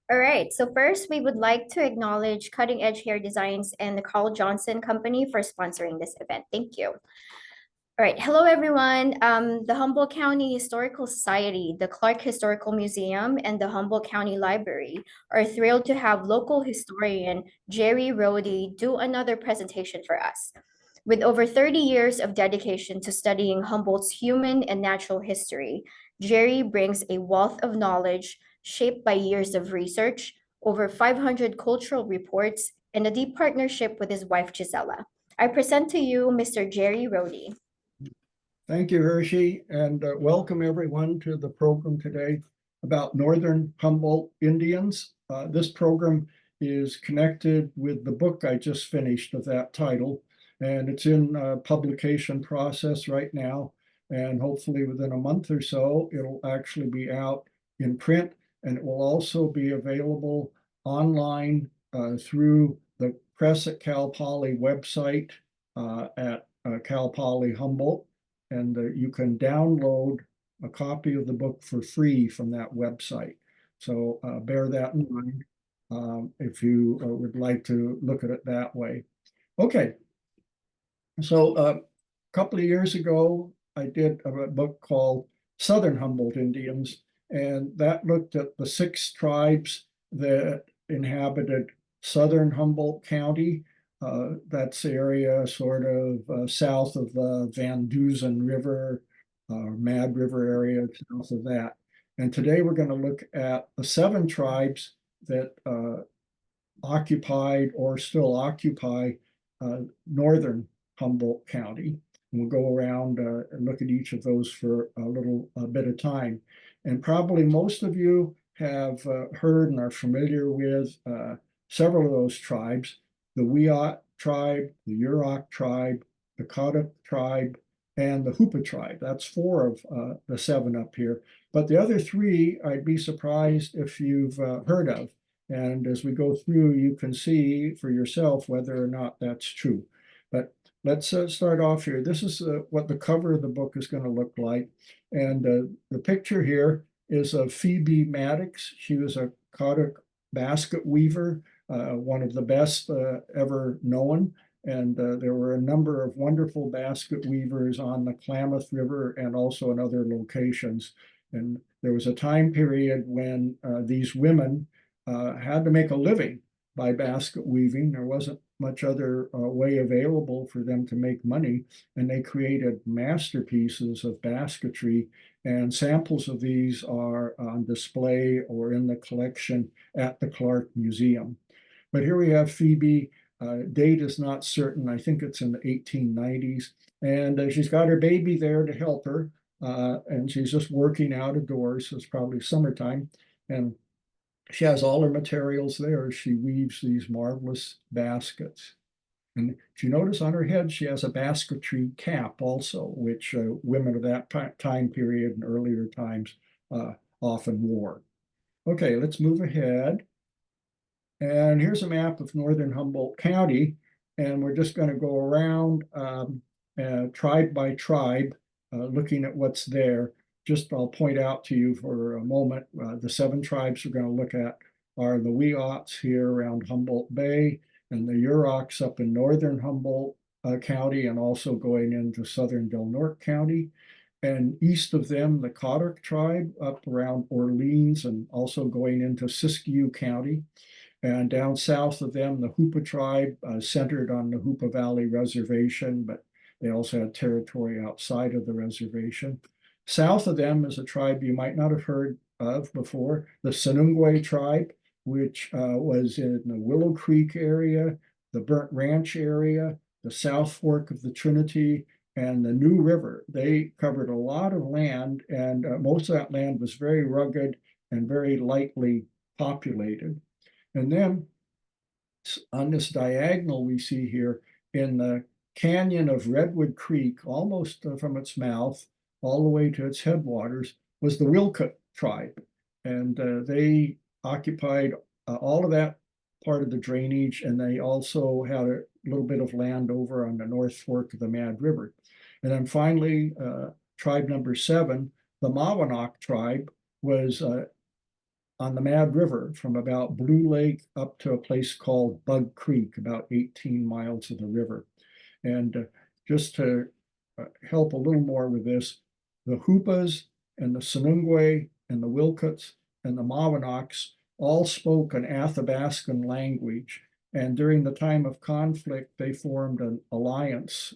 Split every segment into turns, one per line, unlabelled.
All right, so first we would like to acknowledge Cutting Edge Hair Designs and the Carl Johnson Company for sponsoring this event. Thank you. All right, hello everyone. The Humboldt County Historical Society, the Clark Historical Museum, and the Humboldt County Library are thrilled to have local historian Jerry Rohde do another presentation for us. With over 30 years of dedication to studying Humboldt's human and natural history, Jerry brings a wealth of knowledge shaped by years of research, over 500 cultural reports, and a deep partnership with his wife Gisela. I present to you Mr. Jerry Rohde.
Thank you, Hershey, and welcome everyone to the program today about Northern Humboldt Indians. This program is connected with the book I just finished of that title, and it's in publication process right now, and hopefully within a month or so, it'll actually be out in print, and it will also be available online through the Press at Cal Poly website at Cal Poly Humboldt. And you can download a copy of the book for free from that website. So bear that in mind if you would like to look at it that way. Okay, so a couple of years ago, I did a book called Southern Humboldt Indians, and that looked at the 6 tribes that inhabited southern Humboldt County. That's the area sort of south of the Van Dusen River, Mad River area, south of that. And today we're going to look at the 7 tribes that occupied or still occupy northern Humboldt County. And we'll go around and look at each of those for a bit of time. And probably most of you have heard and are familiar with several of those tribes: the Wiyot tribe, the Yurok tribe, the Katuk tribe, and the Hupa tribe. That's 4 of the 7 up here. But the other 3, I'd be surprised if you've heard of. And as we go through, you can see for yourself whether or not that's true. But let's start off here. This is what the cover of the book is going to look like. And the picture here is of Phoebe Maddox. She was a Katuk basket weaver, one of the best ever known. And there were a number of wonderful basket weavers on the Klamath River and also in other locations. And there was a time period when these women had to make a living by basket weaving. There wasn't much other way available for them to make money, and they created masterpieces of basketry, and samples of these are on display or in the collection at the Clark Museum. But here we have Phoebe. Date is not certain. I think it's in the 1890s, and she's got her baby there to help her, and she's just working out of doors. So it's probably summertime, and she has all her materials there. She weaves these marvelous baskets. And if you notice on her head, she has a basketry cap also, which women of that time period and earlier times often wore. Okay, let's move ahead. And here's a map of northern Humboldt County. And we're just going to go around tribe by tribe, looking at what's there. Just I'll point out to you for a moment, the 7 tribes we're going to look at are the Wiyots here around Humboldt Bay, and the Yuroks up in northern Humboldt County, and also going into southern Del Norte County. And east of them, the Katuk tribe up around Orleans and also going into Siskiyou County. And down south of them, the Hupa tribe, centered on the Hupa Valley Reservation, but they also had territory outside of the reservation. South of them is a tribe you might not have heard of before, the Sanungwe tribe, which was in the Willow Creek area, the Burnt Ranch area, the South Fork of the Trinity, and the New River. They covered a lot of land, and most of that land was very rugged and very lightly populated. And then on this diagonal we see here in the canyon of Redwood Creek, almost from its mouth all the way to its headwaters, was the Wilkut tribe. And they occupied all of that part of the drainage, and they also had a little bit of land over on the North Fork of the Mad River. And then finally, tribe number 7, the Mawanok tribe, was on the Mad River from about Blue Lake up to a place called Bug Creek, about 18 miles of the river. And just to help a little more with this, the Hoopas and the Sonungwe and the Wilcots and the Mawanoks all spoke an Athabascan language. And during the time of conflict, they formed an alliance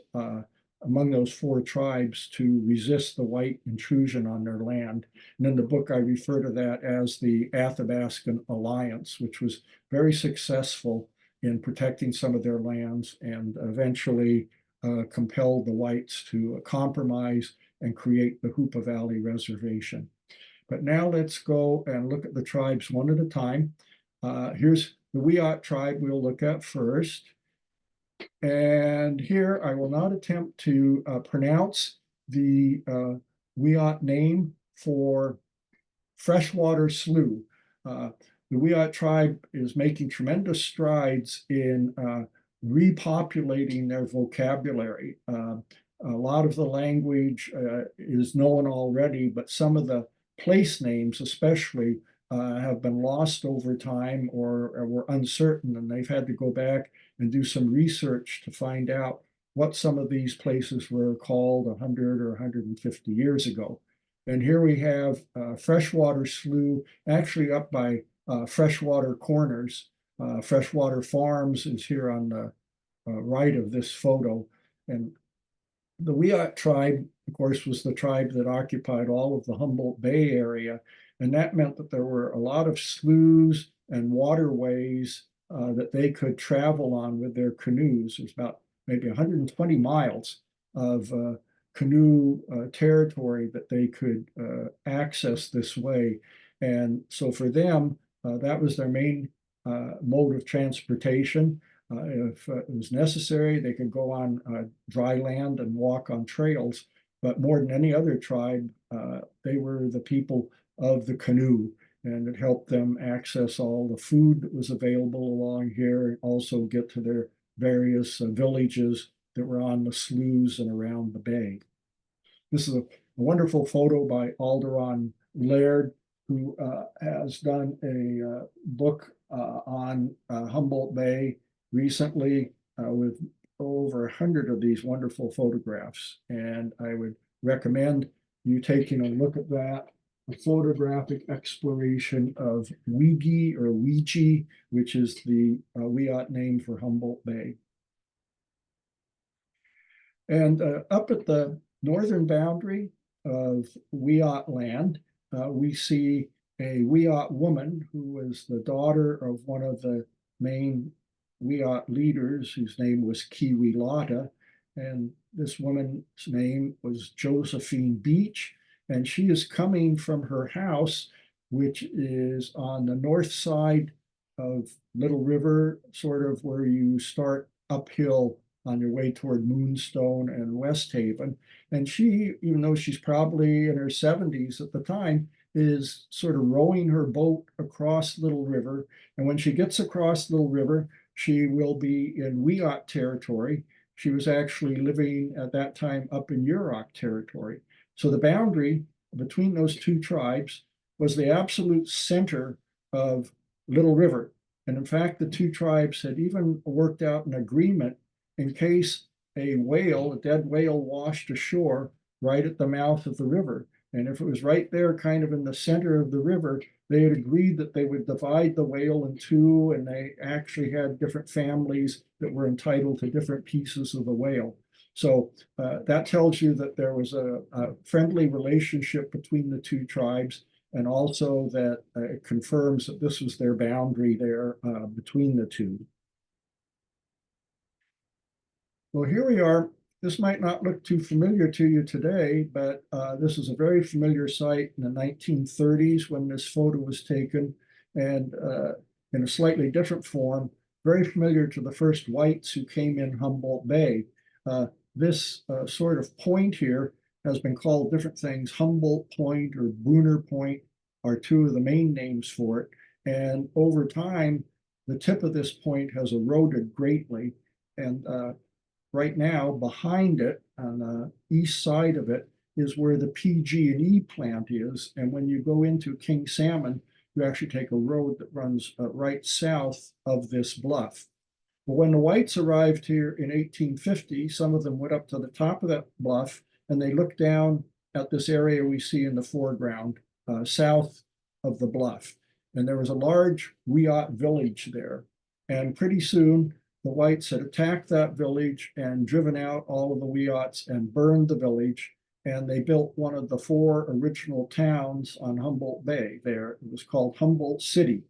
among those four tribes to resist the white intrusion on their land. And in the book, I refer to that as the Athabascan Alliance, which was very successful in protecting some of their lands and eventually compelled the whites to compromise and create the Hoopa Valley Reservation. But now let's go and look at the tribes one at a time. Here's the Wiyot tribe we'll look at first. And here I will not attempt to pronounce the Wiyot name for freshwater slough. The Wiyot tribe is making tremendous strides in repopulating their vocabulary. A lot of the language is known already, but some of the place names especially have been lost over time or were uncertain, and they've had to go back and do some research to find out what some of these places were called 100 or 150 years ago. And here we have freshwater slough, actually up by Freshwater Corners. Freshwater Farms is here on the right of this photo. And the Wiyot tribe, of course, was the tribe that occupied all of the Humboldt Bay area. And that meant that there were a lot of sloughs and waterways that they could travel on with their canoes. There's about maybe 120 miles of canoe territory that they could access this way. And so for them, that was their main mode of transportation. If it was necessary, they could go on dry land and walk on trails. But more than any other tribe, they were the people of the canoe, and it helped them access all the food that was available along here, and also get to their various villages that were on the sloughs and around the bay. This is a wonderful photo by Alderon Laird, who has done a book on Humboldt Bay recently with over 100 of these wonderful photographs. And I would recommend you taking a look at that, a photographic exploration of Weegi or Weegi, which is the Wiyot name for Humboldt Bay. And up at the northern boundary of Wiyot land, we see a Wiyot woman who was the daughter of one of the main Wiyot leaders, whose name was Kiwilata. And this woman's name was Josephine Beach. And she is coming from her house, which is on the north side of Little River, sort of where you start uphill on your way toward Moonstone and West Haven. And she, even though she's probably in her 70s at the time, is sort of rowing her boat across Little River. And when she gets across Little River, she will be in Wiyot territory. She was actually living at that time up in Yurok territory. So the boundary between those two tribes was the absolute center of Little River. And in fact, the two tribes had even worked out an agreement in case a whale, a dead whale, washed ashore right at the mouth of the river. And if it was right there, kind of in the center of the river, they had agreed that they would divide the whale in two, and they actually had different families that were entitled to different pieces of the whale. So that tells you that there was a friendly relationship between the two tribes, and also that it confirms that this was their boundary there between the two. Well, here we are. This might not look too familiar to you today, but this is a very familiar site in the 1930s when this photo was taken, and in a slightly different form, very familiar to the first whites who came in Humboldt Bay. This sort of point here has been called different things. Humboldt Point or Booner Point are two of the main names for it. And over time, the tip of this point has eroded greatly. And right now, behind it, on the east side of it, is where the PG&E plant is. And when you go into King Salmon, you actually take a road that runs right south of this bluff. But when the whites arrived here in 1850, some of them went up to the top of that bluff and they looked down at this area we see in the foreground, south of the bluff. And there was a large Wiyot village there. And pretty soon, the whites had attacked that village and driven out all of the Wiyots and burned the village. And they built one of the 4 original towns on Humboldt Bay there. It was called Humboldt City.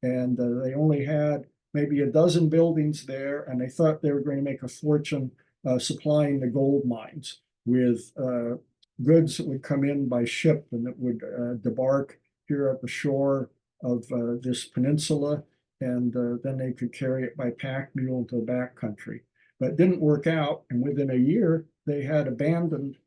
And they only had maybe a dozen buildings there, and they thought they were going to make a fortune supplying the gold mines with goods that would come in by ship and that would debark here at the shore of this peninsula, and then they could carry it by pack mule into the back country. But it didn't work out, and within a year, they had abandoned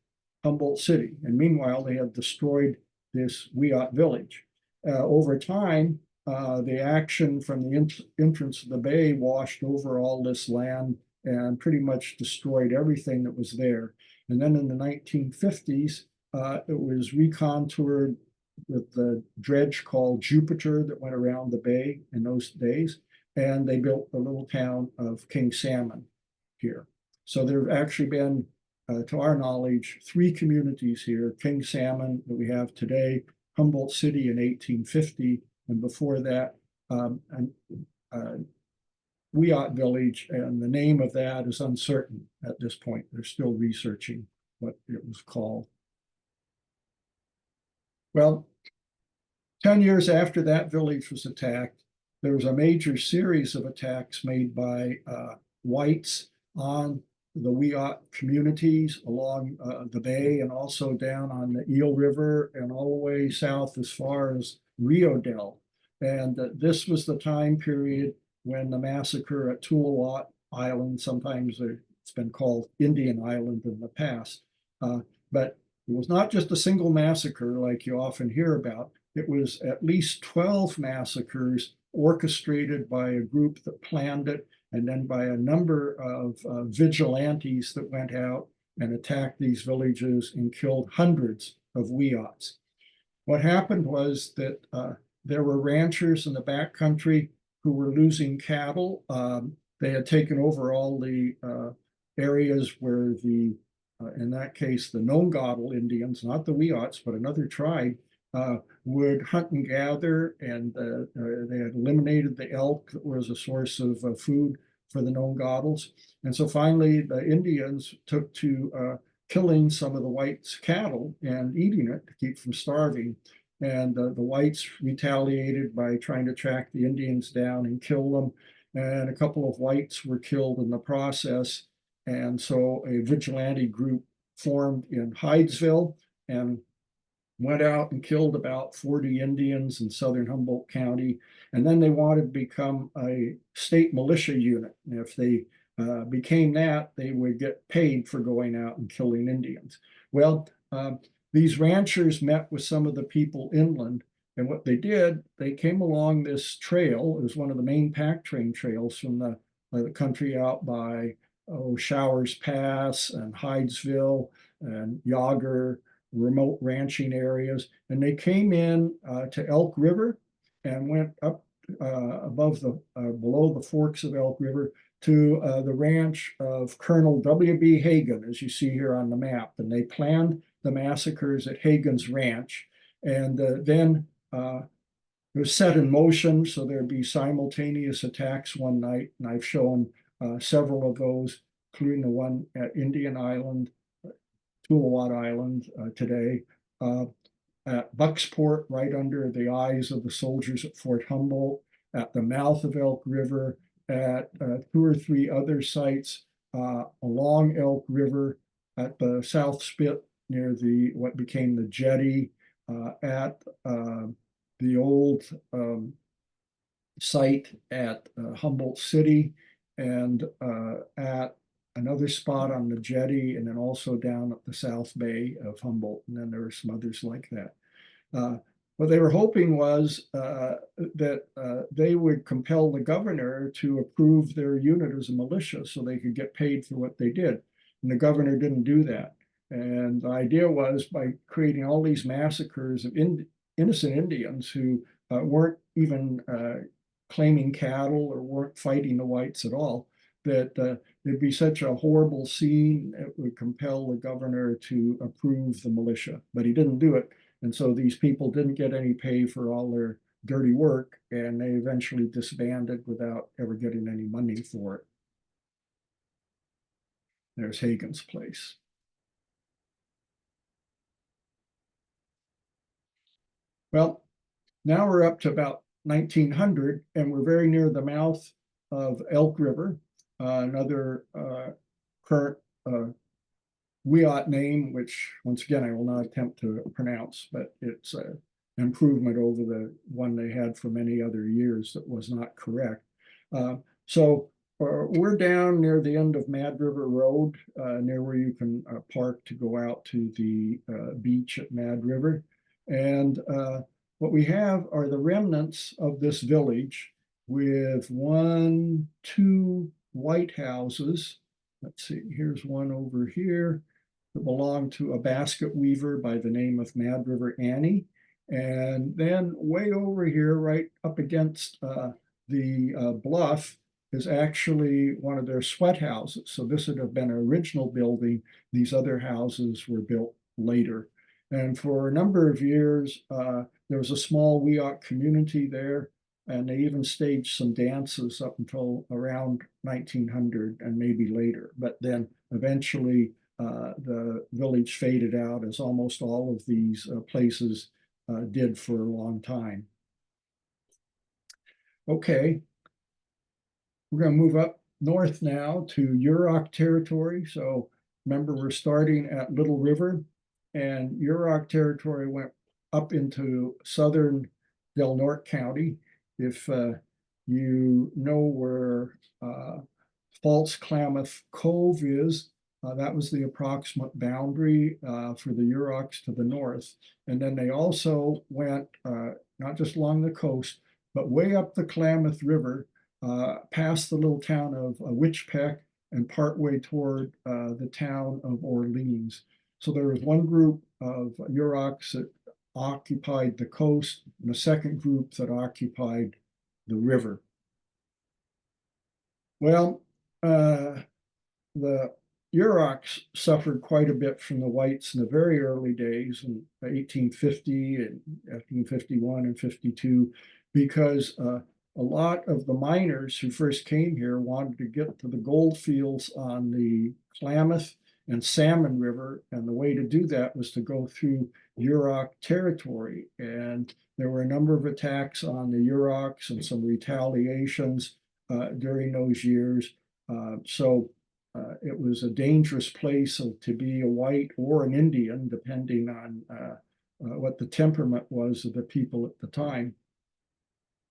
Humboldt City, and meanwhile, they had destroyed this Wiyot village. Over time, the action from the entrance of the bay washed over all this land and pretty much destroyed everything that was there. And then in the 1950s, it was recontoured with the dredge called Jupiter that went around the bay in those days. And they built the little town of King Salmon here. So there have actually been, to our knowledge, 3 communities here: King Salmon that we have today, Humboldt City in 1850, and before that, Wiyot Village, and the name of that is uncertain at this point. They're still researching what it was called. Well, 10 years after that village was attacked, there was a major series of attacks made by whites on the Wiyot communities along the bay and also down on the Eel River and all the way south as far as Rio Del. And this was the time period when the massacre at Tuluwat Island, sometimes it's been called Indian Island in the past, but it was not just a single massacre like you often hear about. It was at least 12 massacres orchestrated by a group that planned it, and then by a number of vigilantes that went out and attacked these villages and killed hundreds of Wiyots. What happened was that there were ranchers in the backcountry who were losing cattle. They had taken over all the areas where in that case, the Nongadal Indians, not the Wiyots, but another tribe, would hunt and gather, and they had eliminated the elk that was a source of food for the Nongadals. And so finally, the Indians took to killing some of the whites' cattle and eating it to keep from starving. And the whites retaliated by trying to track the Indians down and kill them. And a couple of whites were killed in the process. And so a vigilante group formed in Hydesville and went out and killed about 40 Indians in southern Humboldt County. And then they wanted to become a state militia unit. And if they became that, they would get paid for going out and killing Indians. Well, these ranchers met with some of the people inland, and what they did, they came along this trail. It was one of the main pack train trails from the country out by Showers Pass and Hydesville and Yager, remote ranching areas. And they came in to Elk River and went up below the forks of Elk River to the ranch of Colonel W.B. Hagen, as you see here on the map. And they planned the massacres at Hagen's ranch. And then it was set in motion, so there'd be simultaneous attacks one night. And I've shown several of those, including the one at Indian Island, Tuluwat Island today, at Bucksport, right under the eyes of the soldiers at Fort Humboldt, at the mouth of Elk River, at 2 or 3 other sites along Elk River, at the South Spit near what became the jetty, at the old site at Humboldt City, and at another spot on the jetty, and then also down at the South Bay of Humboldt. And then there are some others like that. What they were hoping was that they would compel the governor to approve their unit as a militia so they could get paid for what they did. And the governor didn't do that. And the idea was, by creating all these massacres of innocent Indians who weren't even claiming cattle or weren't fighting the whites at all, that it'd be such a horrible scene, it would compel the governor to approve the militia. But he didn't do it. And so these people didn't get any pay for all their dirty work, and they eventually disbanded without ever getting any money for it. There's Hagen's place. Well, now we're up to about 1900, and we're very near the mouth of Elk River, another current Wiyot name, which once again I will not attempt to pronounce, but it's an improvement over the one they had for many other years that was not correct. So we're down near the end of Mad River Road, near where you can park to go out to the beach at Mad River. And what we have are the remnants of this village with 1, 2 white houses. Let's see, here's one over here that belonged to a basket weaver by the name of Mad River Annie. And then way over here, right up against the bluff, is actually one of their sweat houses. So this would have been an original building. These other houses were built later. And for a number of years, there was a small Wiyot community there, and they even staged some dances up until around 1900 and maybe later. But then eventually the village faded out, as almost all of these places did for a long time. Okay, we're going to move up north now to Yurok territory. So remember, we're starting at Little River, and Yurok territory went up into southern Del Norte County. If you know where False Klamath Cove is, that was the approximate boundary for the Yuroks to the north. And then they also went not just along the coast, but way up the Klamath River, past the little town of Witchpeck and partway toward the town of Orleans. So there was one group of Yuroks that occupied the coast and a second group that occupied the river. Well, the Yuroks suffered quite a bit from the whites in the very early days in 1850 and 1851 and 52, because a lot of the miners who first came here wanted to get to the gold fields on the Klamath and Salmon River, and the way to do that was to go through Yurok territory. And there were a number of attacks on the Yuroks and some retaliations during those years. So it was a dangerous place to be a white or an Indian, depending on what the temperament was of the people at the time.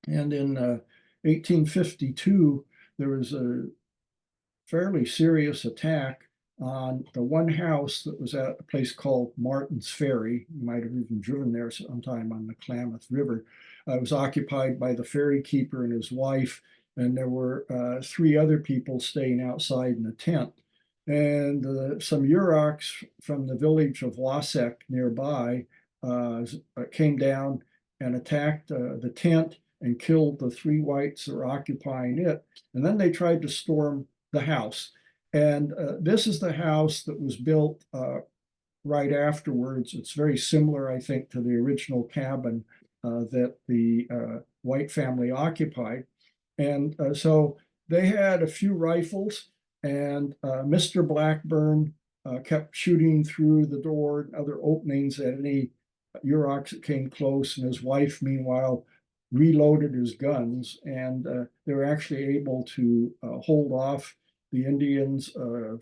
And in 1852, there was a fairly serious attack on the one house that was at a place called Martin's Ferry. You might have even driven there sometime on the Klamath River. It was occupied by the ferry keeper and his wife, and there were 3 other people staying outside in a tent. And some Yuroks from the village of Wasek nearby came down and attacked the tent and killed the 3 whites that were occupying it. And then they tried to storm the house. And this is the house that was built right afterwards. It's very similar, I think, to the original cabin that the white family occupied. And so they had a few rifles, and Mr. Blackburn kept shooting through the door and other openings at any Yuroks that came close. And his wife, meanwhile, reloaded his guns, and they were actually able to hold off the Indians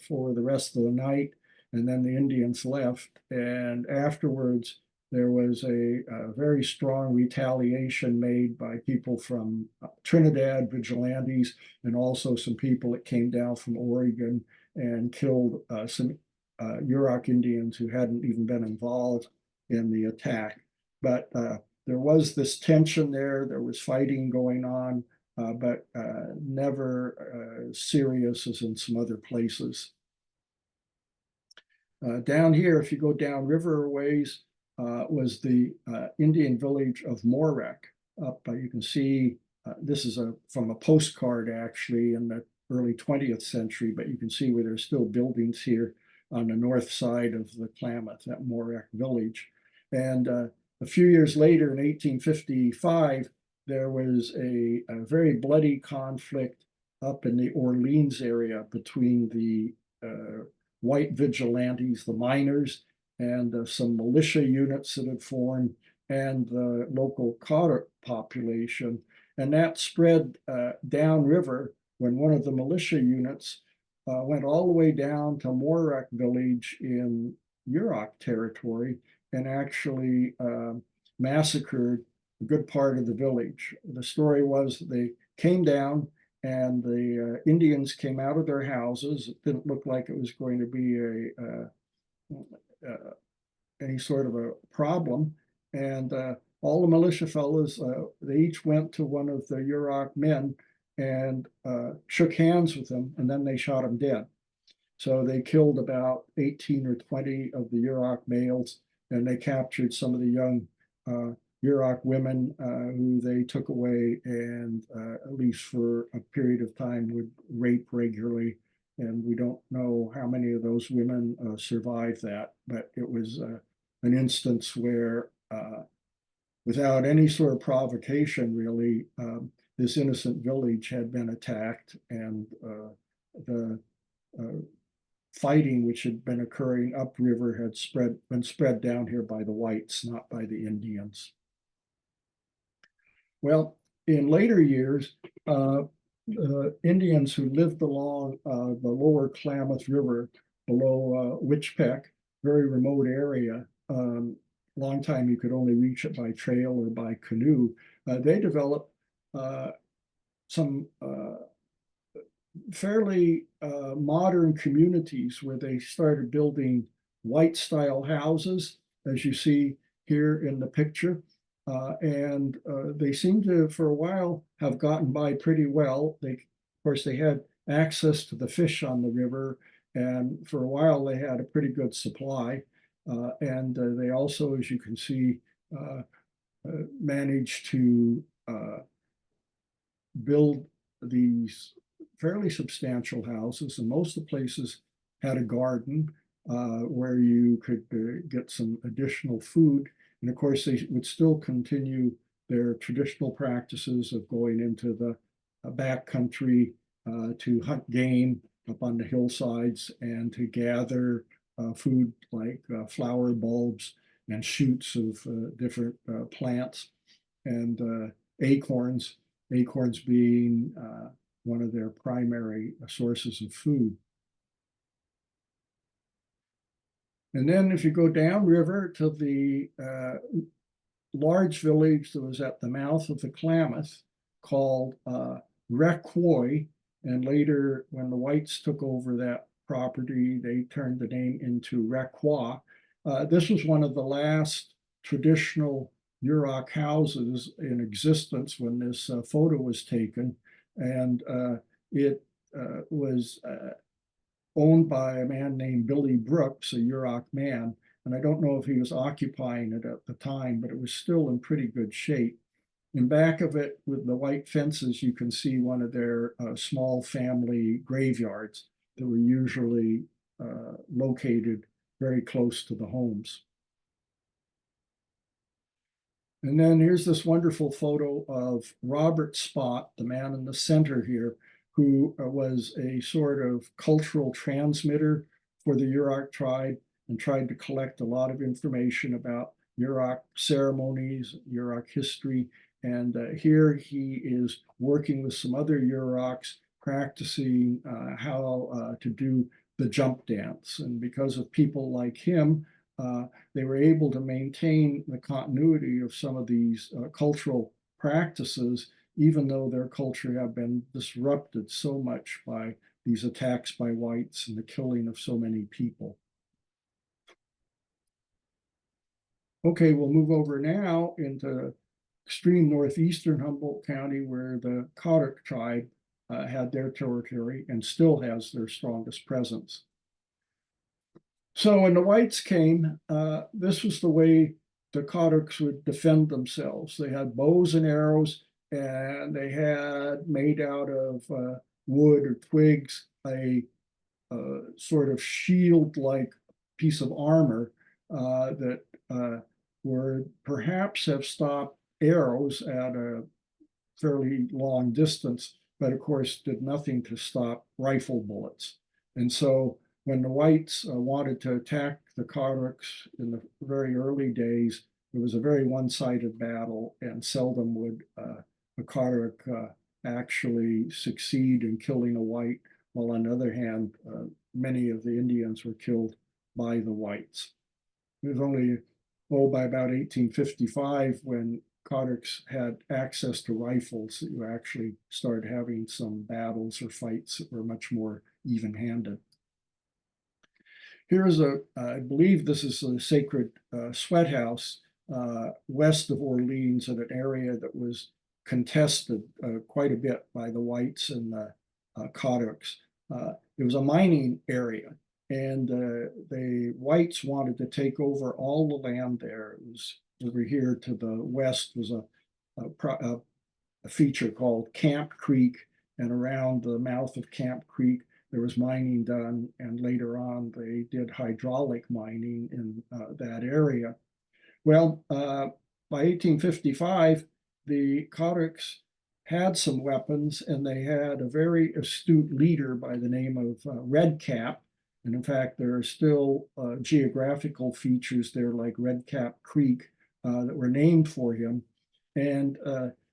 for the rest of the night. And then the Indians left. And afterwards, there was a very strong retaliation made by people from Trinidad, vigilantes, and also some people that came down from Oregon and killed some Yurok Indians who hadn't even been involved in the attack. But there was this tension there. There was fighting going on, but never serious as in some other places. Down here, if you go down river ways, was the Indian village of Morek. up. You can see this is from a postcard actually in the early 20th century, but you can see where there's still buildings here on the north side of the Klamath at Morak Village. And a few years later, in 1855, there was a very bloody conflict up in the Orleans area between the white vigilantes, the miners, and some militia units that had formed, and the local Carter population. And that spread downriver when one of the militia units went all the way down to Morak Village in Yurok territory and actually massacred a good part of the village. The story was they came down and the Indians came out of their houses. It didn't look like it was going to be any sort of a problem. And all the militia fellows, they each went to one of the Yurok men and shook hands with them, and then they shot him dead. So they killed about 18 or 20 of the Yurok males, and they captured some of the young Yurok women who they took away and at least for a period of time would rape regularly. And we don't know how many of those women survived that, but it was an instance where without any sort of provocation, really, this innocent village had been attacked, and the fighting which had been occurring upriver had been spread down here by the whites, not by the Indians. Well, in later years, Indians who lived along the lower Klamath River below Witchpeck, very remote area, long time you could only reach it by trail or by canoe, they developed some fairly modern communities where they started building white style houses, as you see here in the picture. And they seem to, for a while, have gotten by pretty well. Of course, they had access to the fish on the river, and for a while they had a pretty good supply. And they also, as you can see, managed to build these fairly substantial houses, and most of the places had a garden where you could get some additional food. And of course, they would still continue their traditional practices of going into the backcountry to hunt game up on the hillsides and to gather food like flower bulbs and shoots of different plants and acorns being one of their primary sources of food. And then if you go downriver to the large village that was at the mouth of the Klamath called Requoy, and later when the whites took over that property, they turned the name into Requa. This was one of the last traditional Yurok houses in existence when this photo was taken, and it was owned by a man named Billy Brooks, a Yurok man. And I don't know if he was occupying it at the time, but it was still in pretty good shape. In back of it, with the white fences, you can see one of their small family graveyards that were usually located very close to the homes. And then here's this wonderful photo of Robert Spot, the man in the center here, who was a sort of cultural transmitter for the Yurok tribe and tried to collect a lot of information about Yurok ceremonies, Yurok history. And here he is working with some other Yuroks, practicing how to do the jump dance. And because of people like him, they were able to maintain the continuity of some of these cultural practices, even though their culture had been disrupted so much by these attacks by whites and the killing of so many people. Okay, we'll move over now into extreme northeastern Humboldt County, where the Carter tribe had their territory and still has their strongest presence. So when the whites came, this was the way the Cottocks would defend themselves. They had bows and arrows, and they had made out of wood or twigs a sort of shield-like piece of armor that would perhaps have stopped arrows at a fairly long distance, but of course did nothing to stop rifle bullets. And so when the whites wanted to attack the Cottocks in the very early days, it was a very one-sided battle, and seldom would a Cottock actually succeed in killing a white, while on the other hand, many of the Indians were killed by the whites. It was only, by about 1855, when Cottocks had access to rifles, that you actually started having some battles or fights that were much more even-handed. Here's I believe this is a sacred sweat house west of Orleans, in an area that was contested quite a bit by the whites and the Cottocks. It was a mining area, and the whites wanted to take over all the land there. It was over here to the west was a feature called Camp Creek, and around the mouth of Camp Creek there was mining done, and later on they did hydraulic mining in that area. Well, by 1855, the Cottocks had some weapons, and they had a very astute leader by the name of Red Cap. And in fact, there are still geographical features there like Red Cap Creek that were named for him. And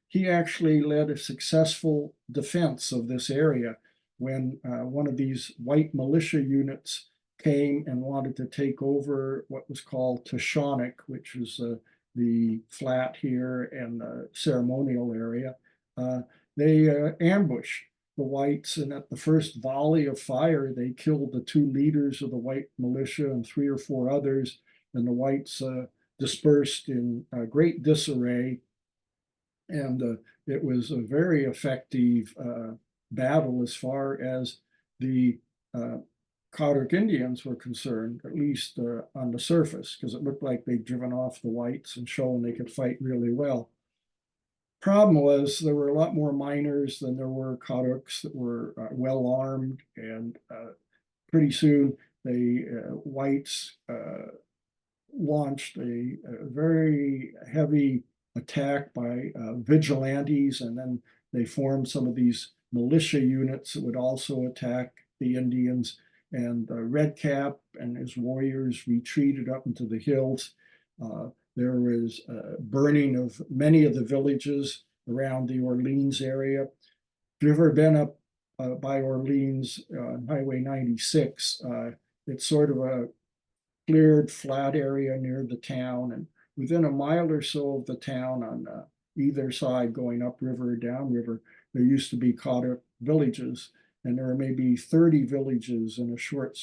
he actually led a successful defense of this area when one of these white militia units came and wanted to take over what was called Tashonik, which was the flat here and the ceremonial area. They ambushed the whites, and at the first volley of fire, they killed the two leaders of the white militia and 3 or 4 others, and the whites dispersed in great disarray. And it was a very effective battle as far as the Cottock Indians were concerned, at least on the surface, because it looked like they'd driven off the whites and shown they could fight really well. Problem was there were a lot more miners than there were Cottocks that were well armed, and pretty soon the whites launched a very heavy attack by vigilantes, and then they formed some of these militia units that would also attack the Indians. And Red Cap and his warriors retreated up into the hills. There was burning of many of the villages around the Orleans area. If you've ever been up by Orleans on Highway 96, it's sort of a cleared flat area near the town, and within a mile or so of the town on either side going upriver or downriver, there used to be Cottock villages, and there are maybe 30 villages in a short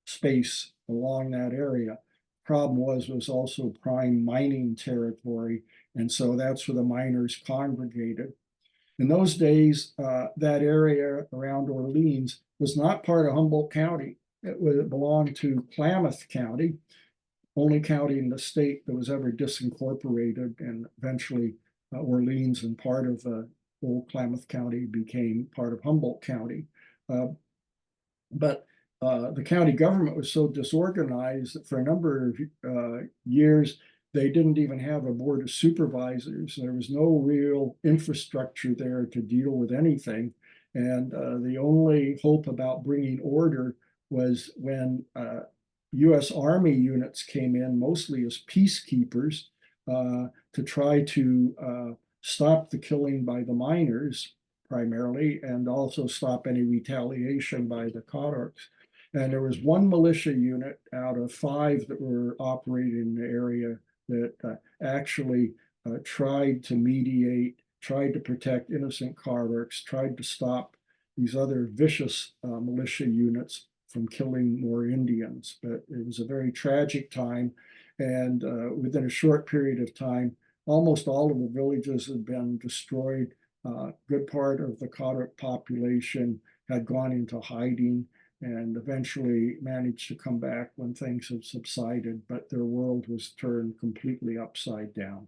space along that area. Problem was also prime mining territory, and so that's where the miners congregated. In those days, that area around Orleans was not part of Humboldt County. It belonged to Klamath County, only county in the state that was ever disincorporated, and eventually Orleans and part of old Klamath County became part of Humboldt County. But the county government was so disorganized that for a number of years, they didn't even have a board of supervisors. There was no real infrastructure there to deal with anything. And the only hope about bringing order was when U.S. Army units came in, mostly as peacekeepers, to try to stop the killing by the miners primarily, and also stop any retaliation by the Cottocks. And there was one militia unit out of 5 that were operating in the area that actually tried to mediate, tried to protect innocent Cottocks, tried to stop these other vicious militia units from killing more Indians. But it was a very tragic time, and within a short period of time, almost all of the villages had been destroyed. Good part of the Cottock population had gone into hiding, and eventually managed to come back when things had subsided, but their world was turned completely upside down.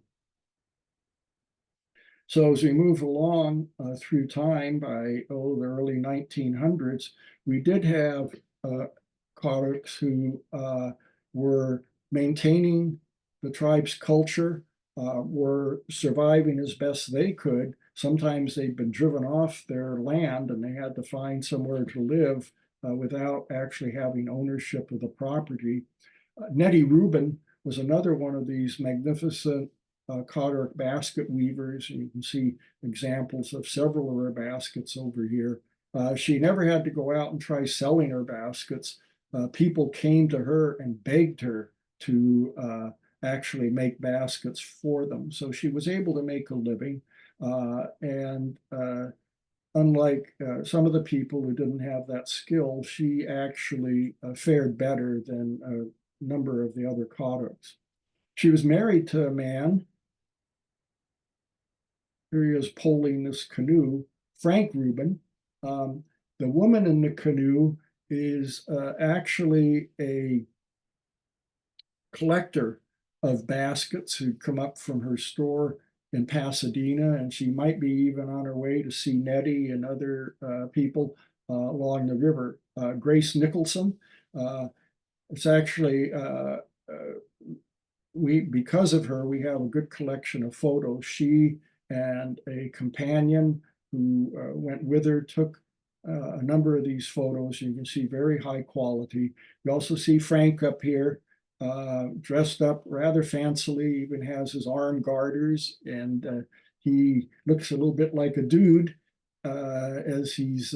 So as we move along through time by, the early 1900s, we did have Kharuks who were maintaining the tribe's culture, were surviving as best they could. Sometimes they'd been driven off their land and they had to find somewhere to live without actually having ownership of the property. Nettie Rubin was another one of these magnificent Kharik basket weavers. And you can see examples of several of her baskets over here. She never had to go out and try selling her baskets. People came to her and begged her to actually make baskets for them. So she was able to make a living. Unlike some of the people who didn't have that skill, she actually fared better than a number of the other Kharuks. She was married to a man. Here he is poling this canoe, Frank Rubin. The woman in the canoe is actually a collector of baskets who'd come up from her store in Pasadena, and she might be even on her way to see Nettie and other people along the river. Grace Nicholson. It's actually because of her, we have a good collection of photos. She and a companion who went with her took a number of these photos. You can see very high quality. You also see Frank up here, dressed up rather fancily, even has his arm garters, and he looks a little bit like a dude as he's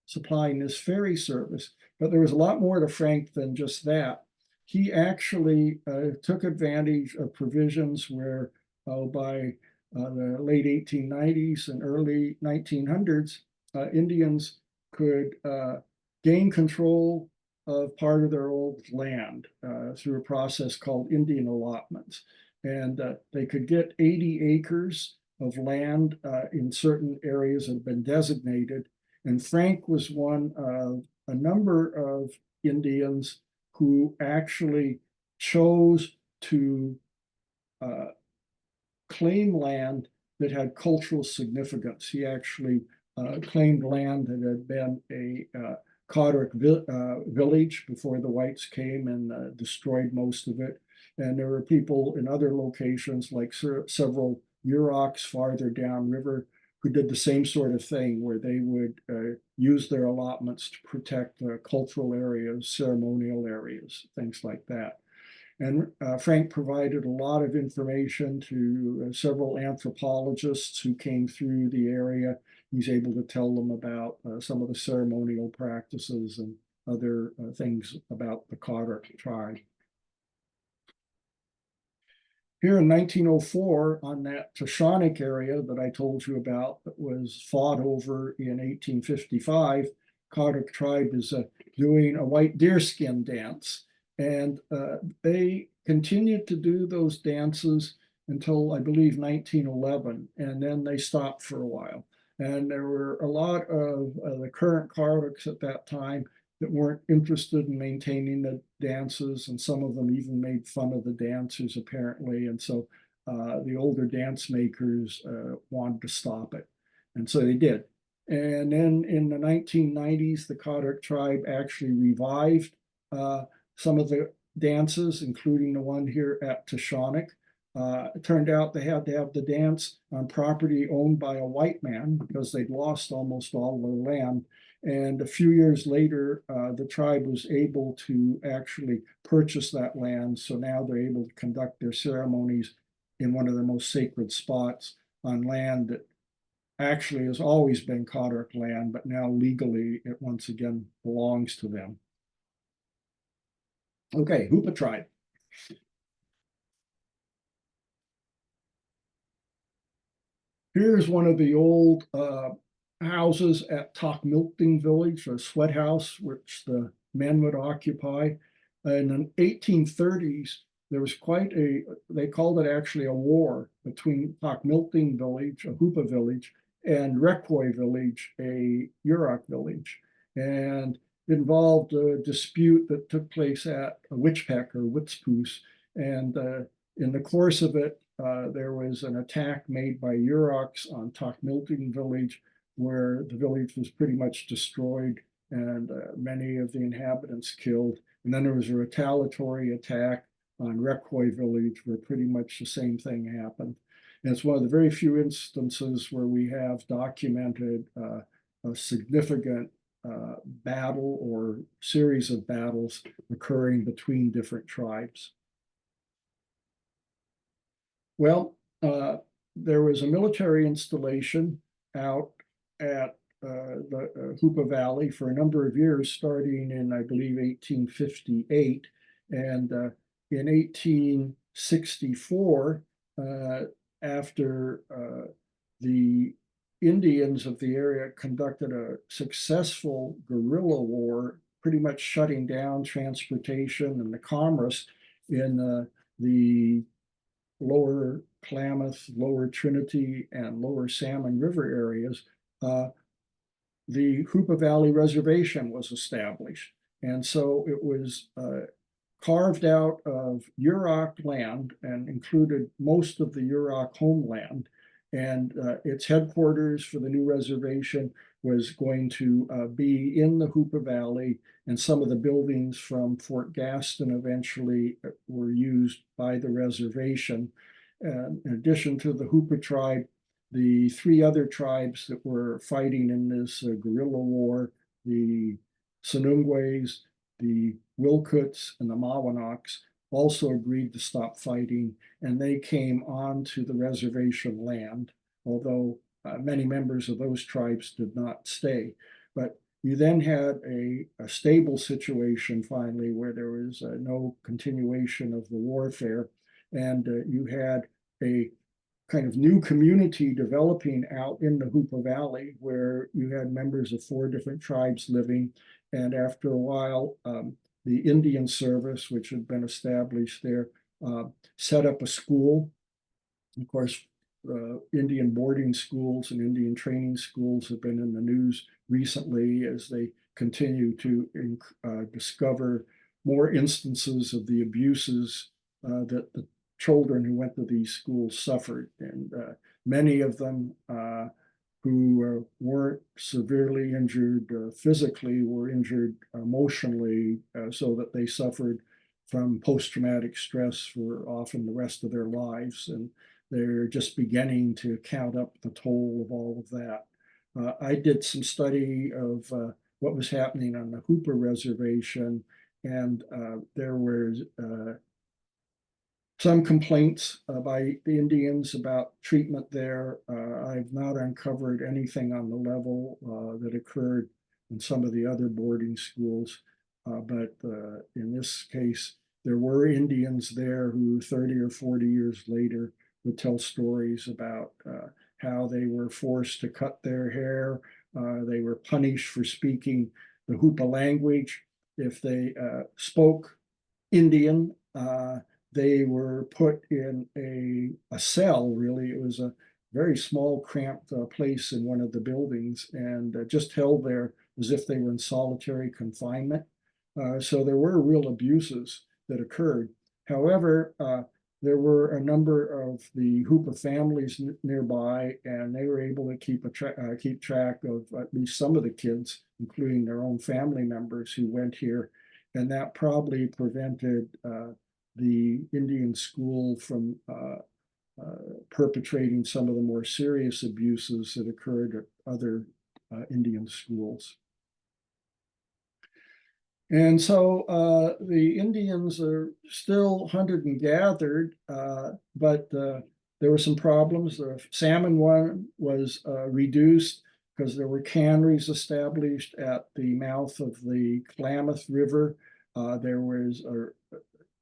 supplying this ferry service. But there was a lot more to Frank than just that. He actually took advantage of provisions where by the late 1890s and early 1900s, Indians could gain control of part of their old land through a process called Indian allotments. And they could get 80 acres of land in certain areas that had been designated. And Frank was one of a number of Indians who actually chose to claim land that had cultural significance. He actually claimed land that had been a Kharik village before the whites came and destroyed most of it. And there were people in other locations, like several Yuroks farther downriver, who did the same sort of thing, where they would use their allotments to protect cultural areas, ceremonial areas, things like that. And Frank provided a lot of information to several anthropologists who came through the area. He's able to tell them about some of the ceremonial practices and other things about the Kharik tribe. Here in 1904, on that Tashanik area that I told you about that was fought over in 1855, Kharik tribe is doing a white deerskin dance. And they continued to do those dances until, I believe, 1911, and then they stopped for a while. And there were a lot of the current Kharuks at that time that weren't interested in maintaining the dances, and some of them even made fun of the dancers, apparently. And so the older dance makers wanted to stop it, and so they did. And then in the 1990s, the Kharik tribe actually revived some of the dances, including the one here at Tashanik. It turned out they had to have the dance on property owned by a white man because they'd lost almost all their land. And a few years later, the tribe was able to actually purchase that land. So now they're able to conduct their ceremonies in one of the most sacred spots on land that actually has always been Kharik land, but now legally it once again belongs to them. Okay, Hoopa tribe. Here's one of the old houses at Takmilting village, a sweat house, which the men would occupy. In the 1830s, there was quite they called it actually a war between Takmilting village, a Hoopa village, and Rekwoi village, a Yurok village. And involved a dispute that took place at a witchpeck or Witzpoos. And in the course of it, there was an attack made by Yurok on Takmilting village, where the village was pretty much destroyed and many of the inhabitants killed. And then there was a retaliatory attack on Rekhoi village, where pretty much the same thing happened. And it's one of the very few instances where we have documented a significant battle or series of battles occurring between different tribes. Well, there was a military installation out at the Hoopa Valley for a number of years, starting in, I believe, 1858. And in 1864, after the Indians of the area conducted a successful guerrilla war, pretty much shutting down transportation and the commerce in the lower Klamath, lower Trinity, and lower Salmon River areas, the Hoopa Valley Reservation was established. And so it was carved out of Yurok land and included most of the Yurok homeland. And its headquarters for the new reservation was going to be in the Hoopa Valley, and some of the buildings from Fort Gaston eventually were used by the reservation. In addition to the Hoopa tribe, the three other tribes that were fighting in this guerrilla war, the Sanungways, the Wilkuts, and the Mawanoks, also agreed to stop fighting, and they came onto the reservation land, although many members of those tribes did not stay. But you then had a stable situation finally, where there was no continuation of the warfare, and you had a kind of new community developing out in the Hoopa Valley, where you had members of 4 different tribes living. And after a while, the Indian Service, which had been established there, set up a school. Of course, Indian boarding schools and Indian training schools have been in the news recently as they continue to discover more instances of the abuses that the children who went to these schools suffered. And many of them who weren't severely injured physically were injured emotionally, so that they suffered from post-traumatic stress for often the rest of their lives. And they're just beginning to count up the toll of all of that. I did some study of what was happening on the Hoopa Reservation, and there was some complaints by the Indians about treatment there. I've not uncovered anything on the level that occurred in some of the other boarding schools, but in this case, there were Indians there who 30 or 40 years later would tell stories about how they were forced to cut their hair. They were punished for speaking the Hoopa language. If they spoke Indian, they were put in a cell, really. It was a very small, cramped place in one of the buildings, and just held there as if they were in solitary confinement. So there were real abuses that occurred. However, there were a number of the Hoopa families nearby, and they were able to keep track of at least some of the kids, including their own family members who went here. And that probably prevented the Indian school from perpetrating some of the more serious abuses that occurred at other Indian schools. And so the Indians are still hunted and gathered, but there were some problems. The salmon one was reduced because there were canneries established at the mouth of the Klamath River. There was a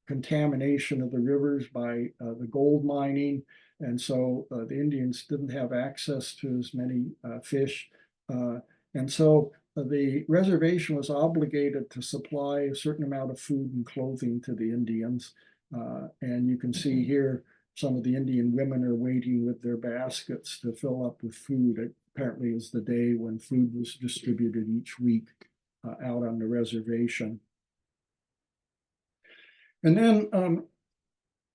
contamination of the rivers by the gold mining, and so the Indians didn't have access to as many fish. And so the reservation was obligated to supply a certain amount of food and clothing to the Indians. And you can see here some of the Indian women are waiting with their baskets to fill up with food. It apparently is the day when food was distributed each week. out on the reservation. And then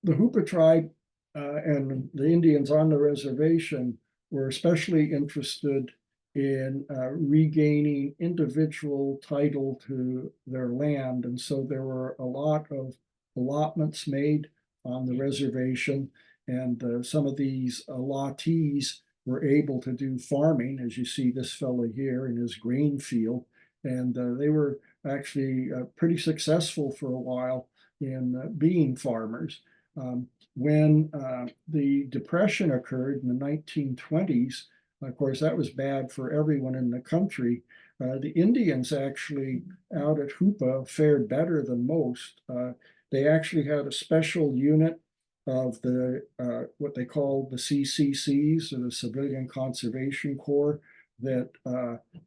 the Hoopa tribe and the Indians on the reservation were especially interested in regaining individual title to their land. And so there were a lot of allotments made on the reservation. And some of these allottees were able to do farming, as you see this fellow here in his grain field. And they were actually pretty successful for a while in being farmers. When the Depression occurred in the 1920s, of course, that was bad for everyone in the country. The Indians actually out at Hoopa fared better than most. They actually had a special unit of the what they called the CCCs, or the Civilian Conservation Corps, that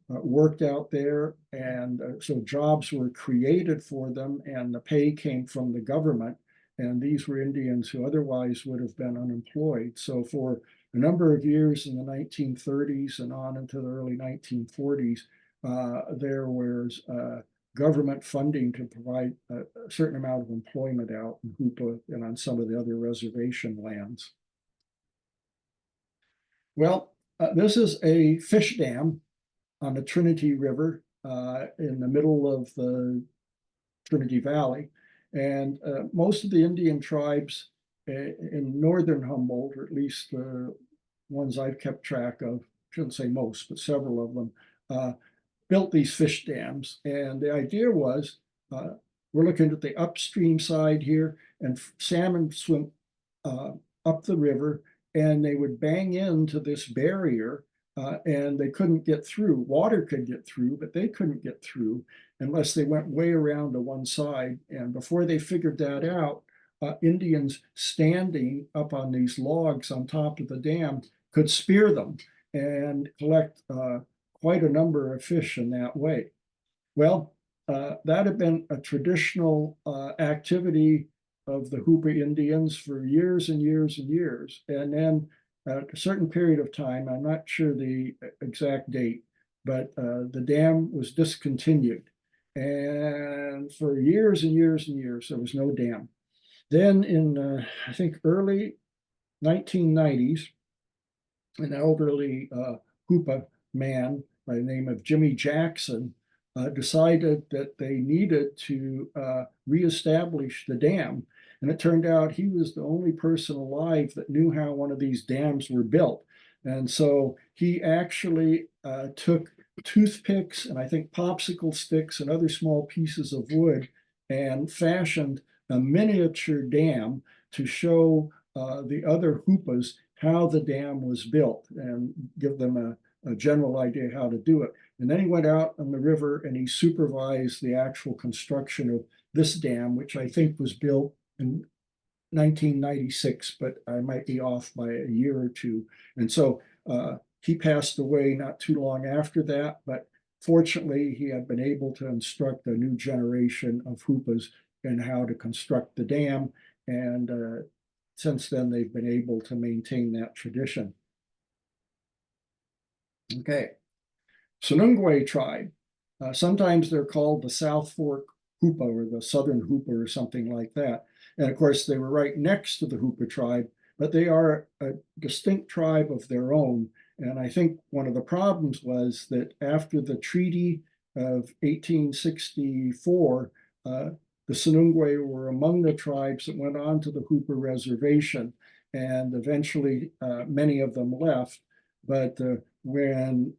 worked out there. And so jobs were created for them, and the pay came from the government. And these were Indians who otherwise would have been unemployed. So for a number of years in the 1930s and on into the early 1940s, there was government funding to provide a certain amount of employment out in Hoopa and on some of the other reservation lands. Well, this is a fish dam on the Trinity River in the middle of the Trinity Valley. And most of the Indian tribes in northern Humboldt, or at least ones I've kept track of, shouldn't say most, but several of them, built these fish dams. And the idea was, we're looking at the upstream side here, and salmon swim up the river, and they would bang into this barrier, and they couldn't get through. Water could get through, but they couldn't get through unless they went way around to one side. And before they figured that out, Indians standing up on these logs on top of the dam could spear them and collect quite a number of fish in that way. Well, that had been a traditional activity of the Hoopa Indians for years and years and years. And then at a certain period of time, I'm not sure the exact date, but the dam was discontinued. And for years and years and years, there was no dam. Then in, I think, early 1990s, an elderly Hoopa man by the name of Jimmy Jackson decided that they needed to reestablish the dam. And it turned out he was the only person alive that knew how one of these dams were built. And so he actually took toothpicks and I think popsicle sticks and other small pieces of wood and fashioned a miniature dam to show the other Hoopas how the dam was built and give them a general idea how to do it. And then he went out on the river and he supervised the actual construction of this dam, which I think was built in 1996, but I might be off by a year or two. And so he passed away not too long after that, but fortunately he had been able to instruct a new generation of Hoopas in how to construct the dam. And since then, they've been able to maintain that tradition. Okay, Sonungwe tribe. Sometimes they're called the South Fork Hoopa or the Southern Hoopa or something like that. And of course, they were right next to the Hoopa tribe, but they are a distinct tribe of their own. And I think one of the problems was that after the Treaty of 1864, the Sonungwe were among the tribes that went on to the Hoopa reservation, and eventually many of them left. But when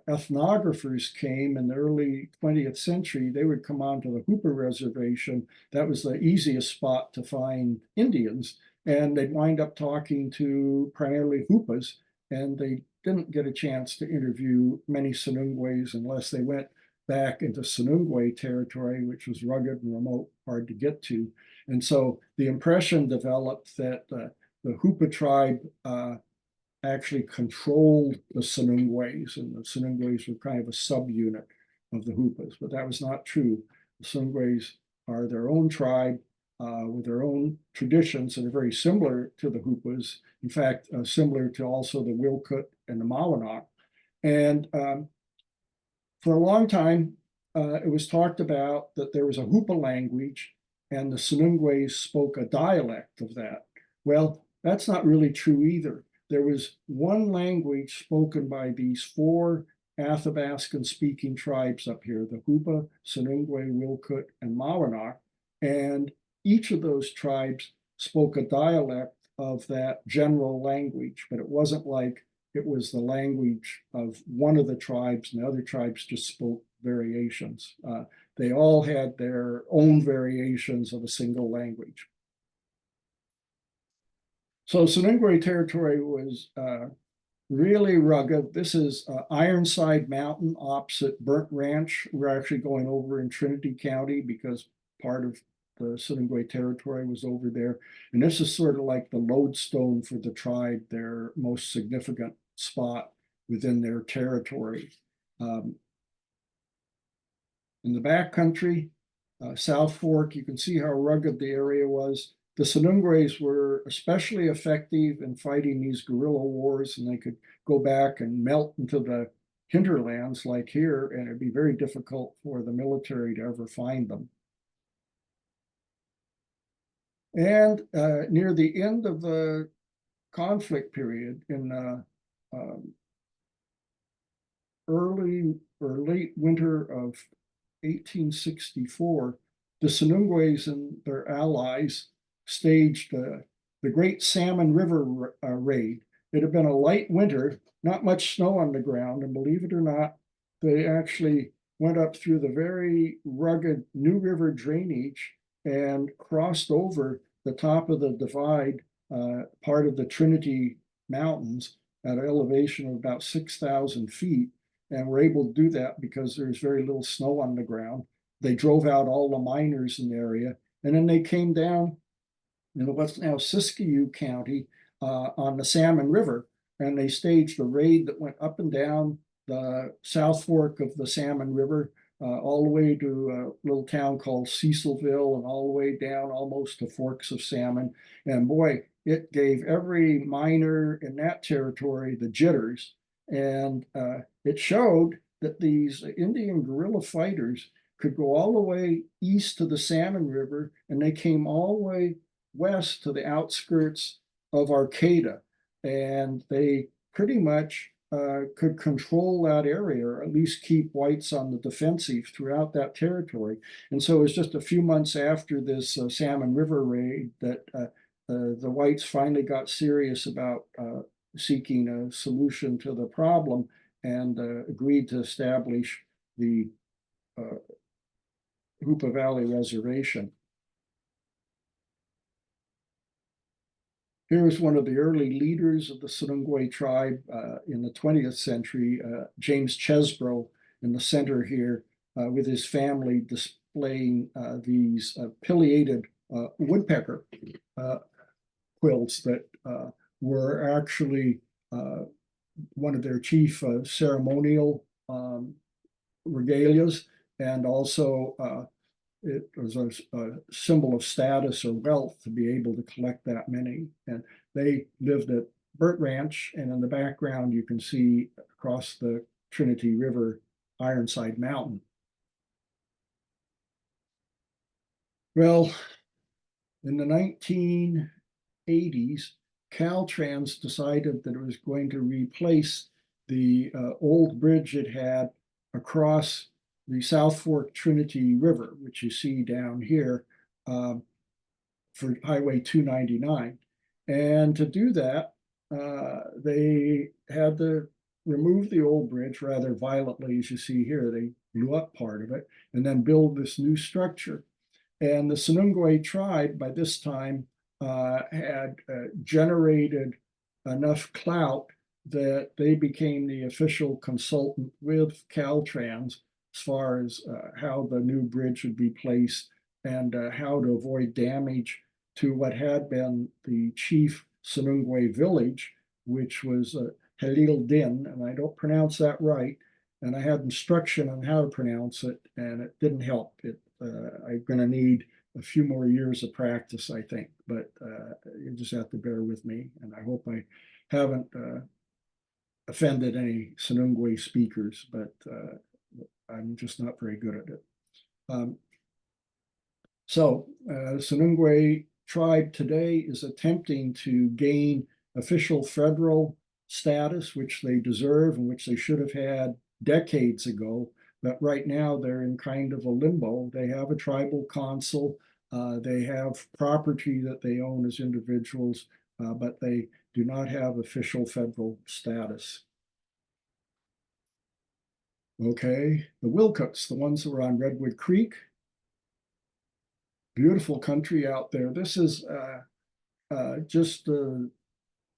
ethnographers came in the early 20th century, they would come onto the Hoopa reservation. That was the easiest spot to find Indians, and they'd wind up talking to primarily Hoopas, and they didn't get a chance to interview many Sonungwes unless they went back into Sonungwe territory, which was rugged and remote, hard to get to. And so the impression developed that the Hoopa tribe actually controlled the Sonungwes, and the Sonungwes were kind of a subunit of the Hoopas, but that was not true. The Sonungwes are their own tribe with their own traditions that are very similar to the Hoopas. In fact, similar to also the Wilkut and the Malinok. And for a long time, it was talked about that there was a Hoopa language and the Sonogoys spoke a dialect of that. Well, that's not really true either. There was one language spoken by these four Athabascan speaking tribes up here, the Hoopa, Sonongwe, Wilkut, and Mawanak. And each of those tribes spoke a dialect of that general language, but it wasn't like it was the language of one of the tribes and the other tribes just spoke variations. They all had their own variations of a single language. So Sonongwe territory was really rugged. This is Ironside Mountain opposite Burnt Ranch. We're actually going over in Trinity County because part of the Sonongwe territory was over there. And this is sort of like the lodestone for the tribe, their most significant spot within their territory. In the backcountry, South Fork, you can see how rugged the area was. The Sonongways were especially effective in fighting these guerrilla wars, and they could go back and melt into the hinterlands like here, and it'd be very difficult for the military to ever find them. And near the end of the conflict period in early or late winter of 1864, the Sonongways and their allies staged the Great Salmon River raid. It had been a light winter, not much snow on the ground, and believe it or not, they actually went up through the very rugged New River drainage and crossed over the top of the divide, part of the Trinity Mountains at an elevation of about 6,000 feet. And were able to do that because there's very little snow on the ground. They drove out all the miners in the area, and then they came down in what's now Siskiyou County on the Salmon River, and they staged a raid that went up and down the South Fork of the Salmon River, all the way to a little town called Cecilville, and all the way down almost to Forks of Salmon. And boy, it gave every miner in that territory the jitters. And it showed that these Indian guerrilla fighters could go all the way east to the Salmon River, and they came all the way west to the outskirts of Arcata. And they pretty much could control that area, or at least keep whites on the defensive throughout that territory. And so it was just a few months after this Salmon River raid that the whites finally got serious about seeking a solution to the problem and agreed to establish the Hoopa Valley Reservation. Here's one of the early leaders of the Sonongwe tribe in the 20th century, James Chesbro, in the center here, with his family displaying these pileated woodpecker quilts that were actually one of their chief ceremonial regalias, and also it was a symbol of status or wealth to be able to collect that many. And they lived at Burt Ranch, and in the background you can see across the Trinity River, Ironside Mountain. Well, in the 1980s, Caltrans decided that it was going to replace the old bridge it had across the South Fork Trinity River, which you see down here for Highway 299. And to do that, they had to remove the old bridge rather violently, as you see here. They blew up part of it and then build this new structure. And the Sonongwe tribe by this time had generated enough clout that they became the official consultant with Caltrans as far as how the new bridge would be placed and how to avoid damage to what had been the chief Sonongwe village, which was Halil Din, and I don't pronounce that right. And I had instruction on how to pronounce it, and it didn't help. I'm going to need a few more years of practice, I think, but you just have to bear with me. And I hope I haven't offended any Sonongwe speakers, but I'm just not very good at it. So Sonungwe tribe today is attempting to gain official federal status, which they deserve and which they should have had decades ago. But right now they're in kind of a limbo. They have a tribal council. They have property that they own as individuals, but they do not have official federal status. Okay, the Wilcots, the ones that were on Redwood Creek, beautiful country out there. This is just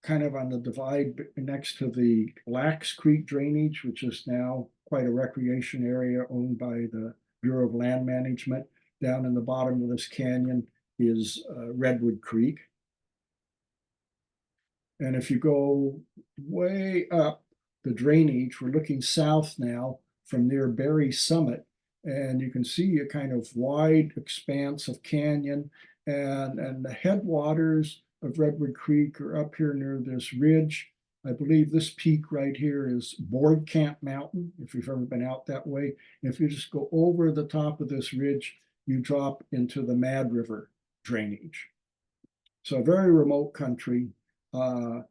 kind of on the divide next to the Lax Creek drainage, which is now quite a recreation area owned by the Bureau of Land Management. Down in the bottom of this canyon is Redwood Creek. And if you go way up the drainage, we're looking south now from near Berry Summit, and you can see a kind of wide expanse of canyon, and the headwaters of Redwood Creek are up here near this ridge. I believe this peak right here is Board Camp Mountain, if you've ever been out that way. And if you just go over the top of this ridge, you drop into the Mad River drainage. So a very remote country. A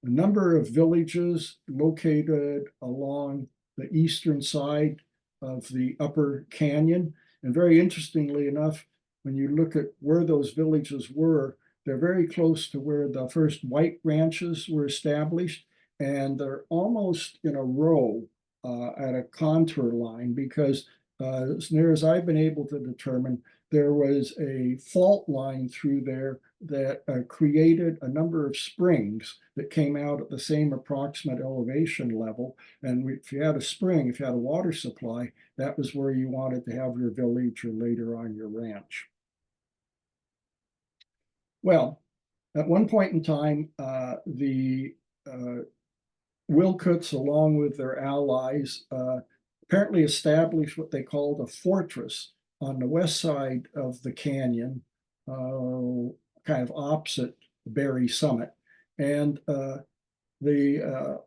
number of villages located along the eastern side of the upper canyon. And very interestingly enough, when you look at where those villages were, they're very close to where the first white ranches were established, and they're almost in a row at a contour line because as near as I've been able to determine, there was a fault line through there that created a number of springs that came out at the same approximate elevation level. And if you had a spring, if you had a water supply, that was where you wanted to have your village or later on your ranch. Well, at one point in time, the Wilcots, along with their allies, apparently established what they called a fortress on the west side of the canyon, kind of opposite Berry Summit. And the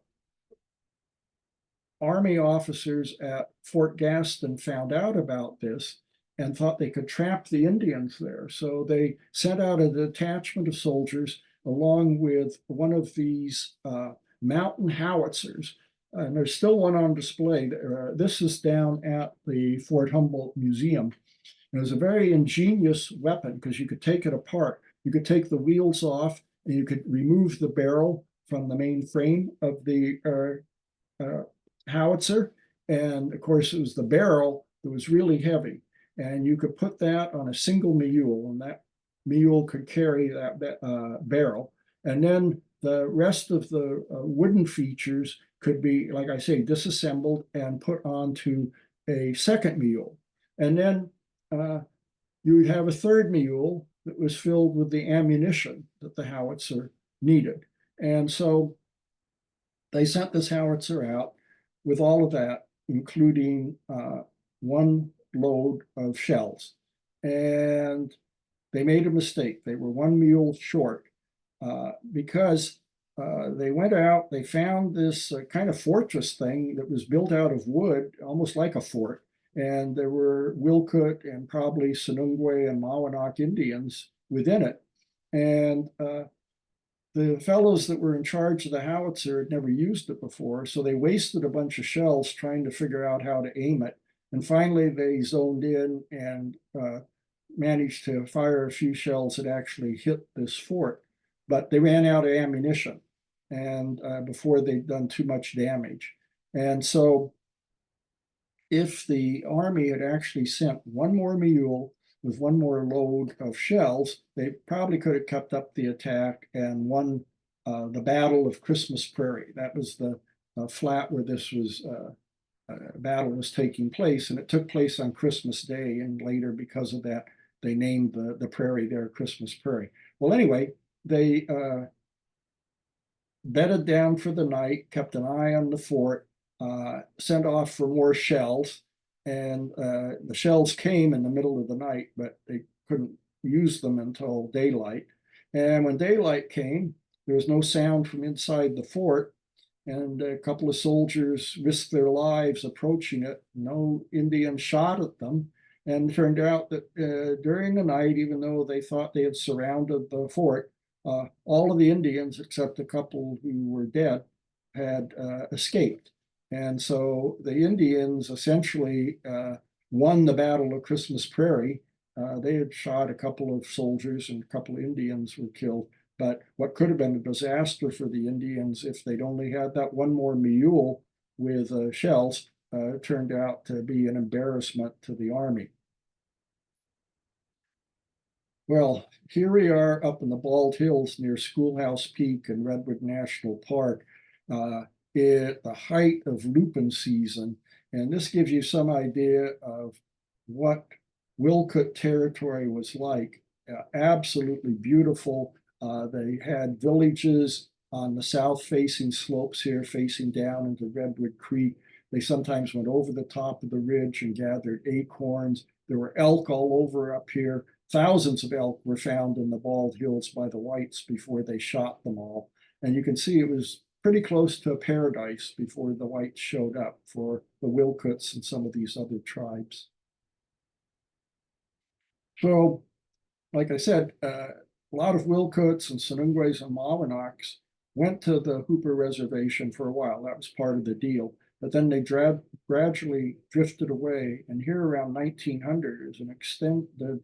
Army officers at Fort Gaston found out about this and thought they could trap the Indians there. So they sent out a detachment of soldiers along with one of these mountain howitzers. And there's still one on display. This is down at the Fort Humboldt Museum. It was a very ingenious weapon because you could take it apart. You could take the wheels off and you could remove the barrel from the main frame of the howitzer. And of course, it was the barrel that was really heavy. And you could put that on a single mule, and that mule could carry that barrel. And then the rest of the wooden features could be, like I say, disassembled and put onto a second mule. And then you would have a third mule that was filled with the ammunition that the howitzer needed. And so they sent this howitzer out with all of that, including one load of shells. And they made a mistake. They were one mule short because they went out, they found this kind of fortress thing that was built out of wood, almost like a fort. And there were Wilcott and probably Sonungwe and Mawanak Indians within it. And the fellows that were in charge of the howitzer had never used it before, so they wasted a bunch of shells trying to figure out how to aim it. And finally, they zoned in and managed to fire a few shells that actually hit this fort. But they ran out of ammunition and before they'd done too much damage. And so if the Army had actually sent one more mule with one more load of shells, they probably could have kept up the attack and won the Battle of Christmas Prairie. That was the flat where this was battle was taking place, and it took place on Christmas Day. And later, because of that, they named the prairie there Christmas Prairie. Well, anyway, they bedded down for the night, kept an eye on the fort, sent off for more shells. And the shells came in the middle of the night, but they couldn't use them until daylight. And when daylight came, there was no sound from inside the fort. and a couple of soldiers risked their lives approaching it. No Indians shot at them. And it turned out that during the night, even though they thought they had surrounded the fort, all of the Indians, except a couple who were dead, had escaped. And so the Indians essentially won the Battle of Christmas Prairie. They had shot a couple of soldiers and a couple of Indians were killed. But what could have been a disaster for the Indians if they'd only had that one more mule with shells turned out to be an embarrassment to the Army. Well, here we are up in the Bald Hills near Schoolhouse Peak and Redwood National Park at the height of lupin season. And this gives you some idea of what Wilkut territory was like. Absolutely beautiful. They had villages on the south-facing slopes here, facing down into Redwood Creek. They sometimes went over the top of the ridge and gathered acorns. There were elk all over up here. Thousands of elk were found in the Bald Hills by the whites before they shot them all. And you can see it was pretty close to a paradise before the whites showed up for the Wilkuts and some of these other tribes. So, like I said, a lot of Wilkuts and Sonungues and Mawanoks went to the Hooper Reservation for a while. That was part of the deal. But then they gradually drifted away. And here around 1900 is an extended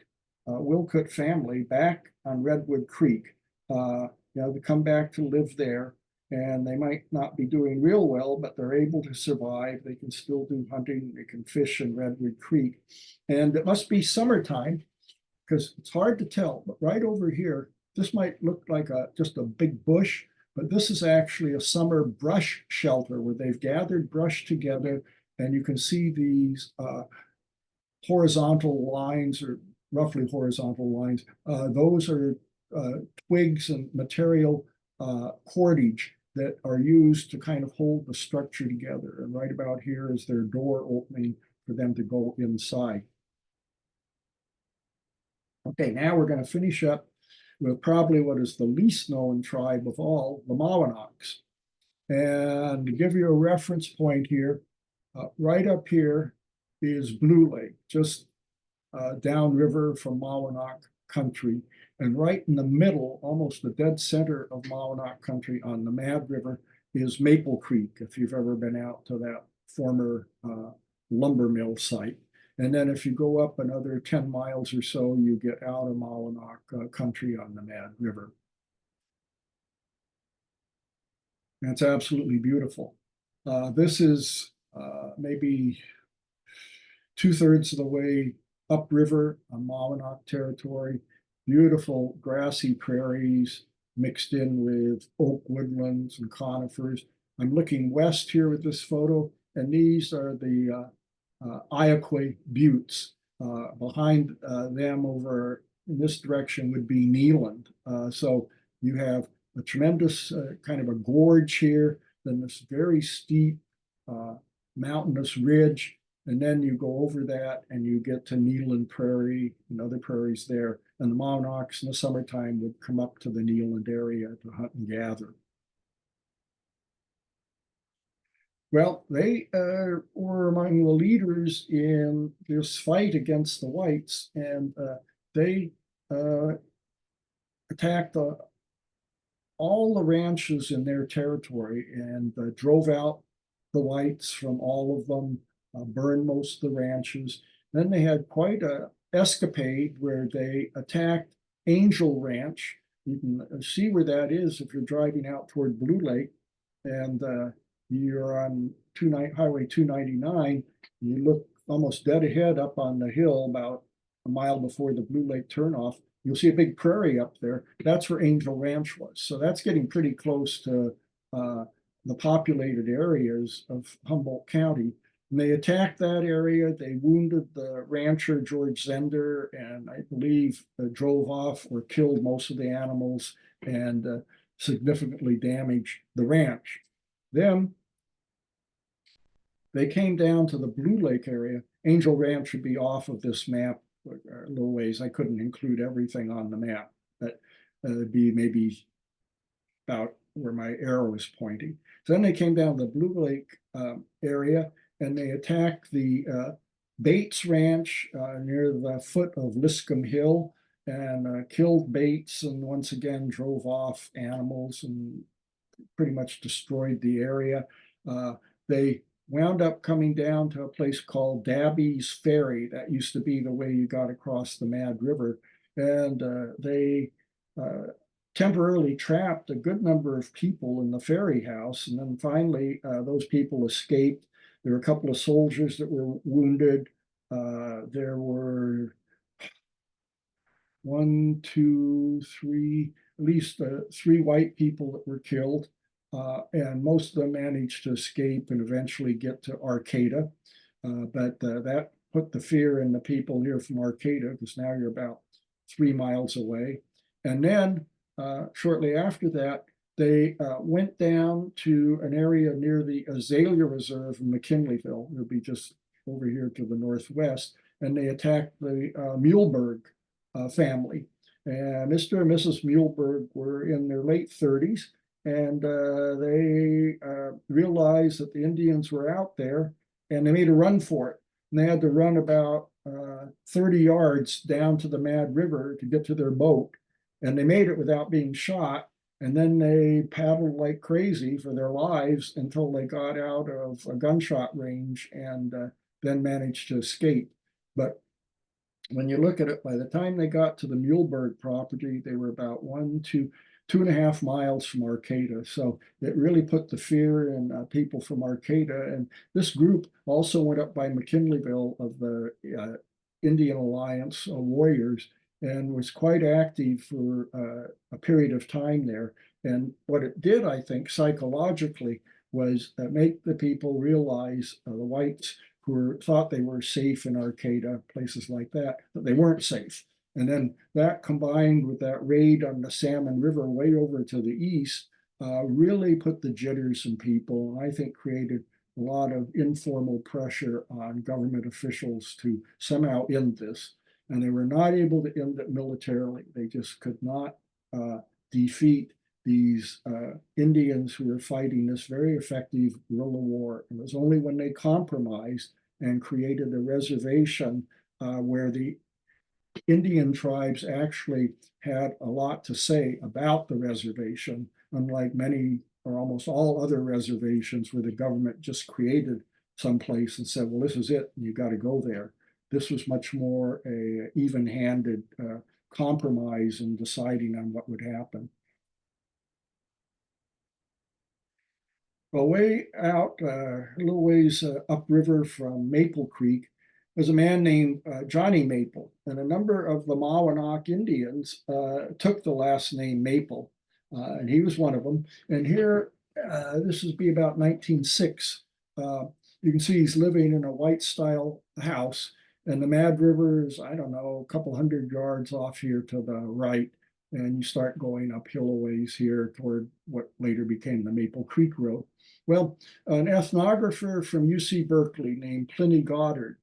Wilkut family back on Redwood Creek. They come back to live there, and they might not be doing real well, but they're able to survive. They can still do hunting. They can fish in Redwood Creek. And it must be summertime because it's hard to tell, but right over here, this might look like just a big bush, but this is actually a summer brush shelter where they've gathered brush together, and you can see these horizontal lines or roughly horizontal lines. Those are twigs and material cordage that are used to kind of hold the structure together. And right about here is their door opening for them to go inside. Okay, now we're going to finish up with probably what is the least known tribe of all, the Mawanoks. And to give you a reference point here, right up here is Blue Lake, just downriver from Mawanok country. And right in the middle, almost the dead center of Mawanok country on the Mad River is Maple Creek, if you've ever been out to that former lumber mill site. And then if you go up another 10 miles or so, you get out of Mawanok country on the Mad River. And it's absolutely beautiful. This is maybe 2/3 of the way upriver on Mawanok territory. Beautiful grassy prairies mixed in with oak woodlands and conifers. I'm looking west here with this photo, and these are the Iroquois Buttes. Behind them over in this direction would be Neeland. So you have a tremendous kind of a gorge here, then this very steep mountainous ridge, and then you go over that and you get to Neeland Prairie and other prairies there. And the Mawanoks in the summertime would come up to the Neeland area to hunt and gather. Well, they were among the leaders in this fight against the whites, and they attacked all the ranches in their territory and drove out the whites from all of them, burned most of the ranches. Then they had quite an escapade where they attacked Angel Ranch. You can see where that is if you're driving out toward Blue Lake, and you're on Highway 299. You look almost dead ahead up on the hill about a mile before the Blue Lake turnoff. You'll see a big prairie up there. That's where Angel Ranch was. So that's getting pretty close to the populated areas of Humboldt County. And they attacked that area. They wounded the rancher, George Zender, and I believe drove off or killed most of the animals and significantly damaged the ranch. Then they came down to the Blue Lake area. Angel Ranch would be off of this map a little ways. I couldn't include everything on the map, but it'd be maybe about where my arrow is pointing. So then they came down the Blue Lake area and they attacked the Bates Ranch near the foot of Liscombe Hill and killed Bates and once again drove off animals and pretty much destroyed the area. They wound up coming down to a place called Dabby's Ferry. That used to be the way you got across the Mad River. And they temporarily trapped a good number of people in the ferry house. And then finally, those people escaped. There were a couple of soldiers that were wounded. There were one, two, three, at least three white people that were killed. And most of them managed to escape and eventually get to Arcata. But that put the fear in the people here from Arcata, because now you're about 3 miles away. And then shortly after that, they went down to an area near the Azalea Reserve in McKinleyville. It would be just over here to the northwest. And they attacked the Muhlenberg family. And Mr. and Mrs. Muhlenberg were in their late 30s. And they realized that the Indians were out there and they made a run for it. And they had to run about 30 yards down to the Mad River to get to their boat. And they made it without being shot. And then they paddled like crazy for their lives until they got out of a gunshot range and then managed to escape. But when you look at it, by the time they got to the Muhlenberg property, they were about 2.5 miles from Arcata. So it really put the fear in people from Arcata. And this group also went up by McKinleyville of the Indian Alliance Warriors and was quite active for a period of time there. And what it did, I think, psychologically was make the people realize, the whites who thought they were safe in Arcata, places like that they weren't safe. And then that combined with that raid on the Salmon River way over to the east really put the jitters in people, and I think created a lot of informal pressure on government officials to somehow end this. And they were not able to end it militarily. They just could not defeat these Indians who were fighting this very effective guerrilla war. It was only when they compromised and created a reservation where the Indian tribes actually had a lot to say about the reservation, unlike many or almost all other reservations where the government just created some place and said, well, this is it, and you got to go there. This was much more a even-handed compromise in deciding on what would happen. Well, way out, a little ways upriver from Maple Creek, was a man named Johnny Maple, and a number of the Mawanak Indians took the last name Maple, and he was one of them. And here, this would be about 1906. You can see he's living in a white style house, and the Mad River is, I don't know, a couple hundred yards off here to the right. And you start going uphill a ways here toward what later became the Maple Creek Road. Well, an ethnographer from UC Berkeley named Pliny Goddard,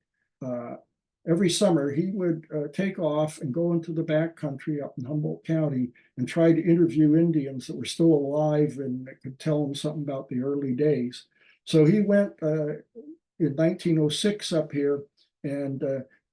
every summer he would take off and go into the backcountry up in Humboldt County and try to interview Indians that were still alive and could tell them something about the early days. So he went in 1906 up here, and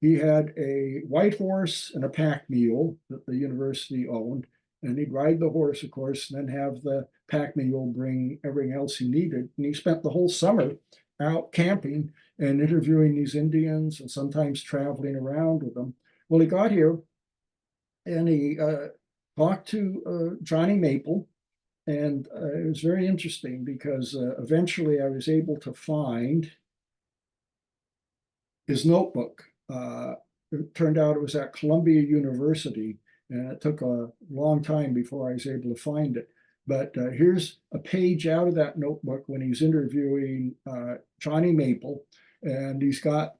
he had a white horse and a pack mule that the university owned. And he'd ride the horse, of course, and then have the pack mule bring everything else he needed. And he spent the whole summer out camping and interviewing these Indians and sometimes traveling around with them. Well, he got here and he talked to Johnny Maple. And it was very interesting because eventually I was able to find his notebook. It turned out it was at Columbia University, and it took a long time before I was able to find it. But here's a page out of that notebook when he's interviewing Johnny Maple, and he's got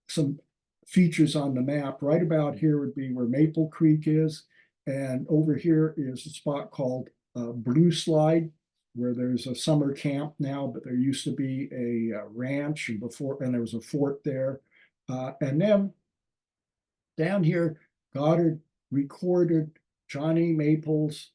some features on the map. Right about here would be where Maple Creek is, and over here is a spot called Blue Slide, where there's a summer camp now, but there used to be a ranch and there was a fort there. And then down here, Goddard recorded Johnny Maple's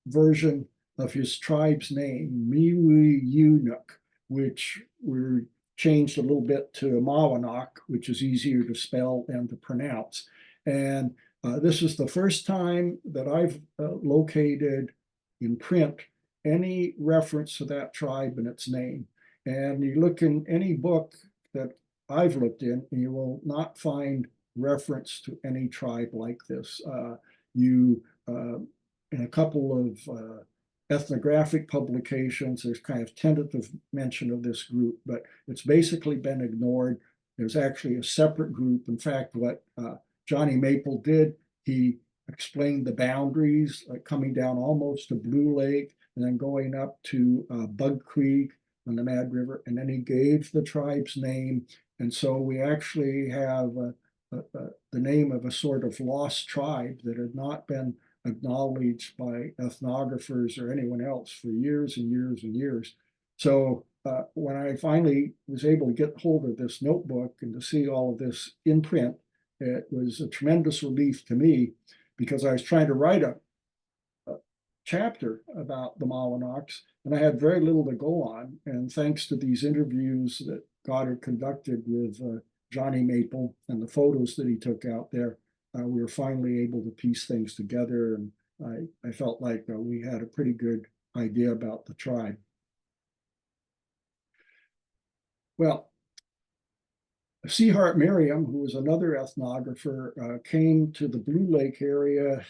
version of his tribe's name, Miwi-Unuk, which were changed a little bit to Mawanok, which is easier to spell and to pronounce. And this is the first time that I've located in print any reference to that tribe and its name. And you look in any book that I've looked in, and you will not find reference to any tribe like this. In a couple of ethnographic publications, there's kind of tentative mention of this group, but it's basically been ignored. There's actually a separate group. In fact, what Johnny Maple did, he explained the boundaries, like coming down almost to Blue Lake and then going up to Bug Creek on the Mad River, and then he gave the tribe's name. And so we actually have the name of a sort of lost tribe that had not been acknowledged by ethnographers or anyone else for years and years and years. So when I finally was able to get hold of this notebook and to see all of this in print, it was a tremendous relief to me, because I was trying to write a chapter about the Mawanoks, and I had very little to go on. And thanks to these interviews that Goddard conducted with Johnny Maple and the photos that he took out there, we were finally able to piece things together. And I felt like we had a pretty good idea about the tribe. Well, Seahart Miriam, who was another ethnographer, came to the Blue Lake area.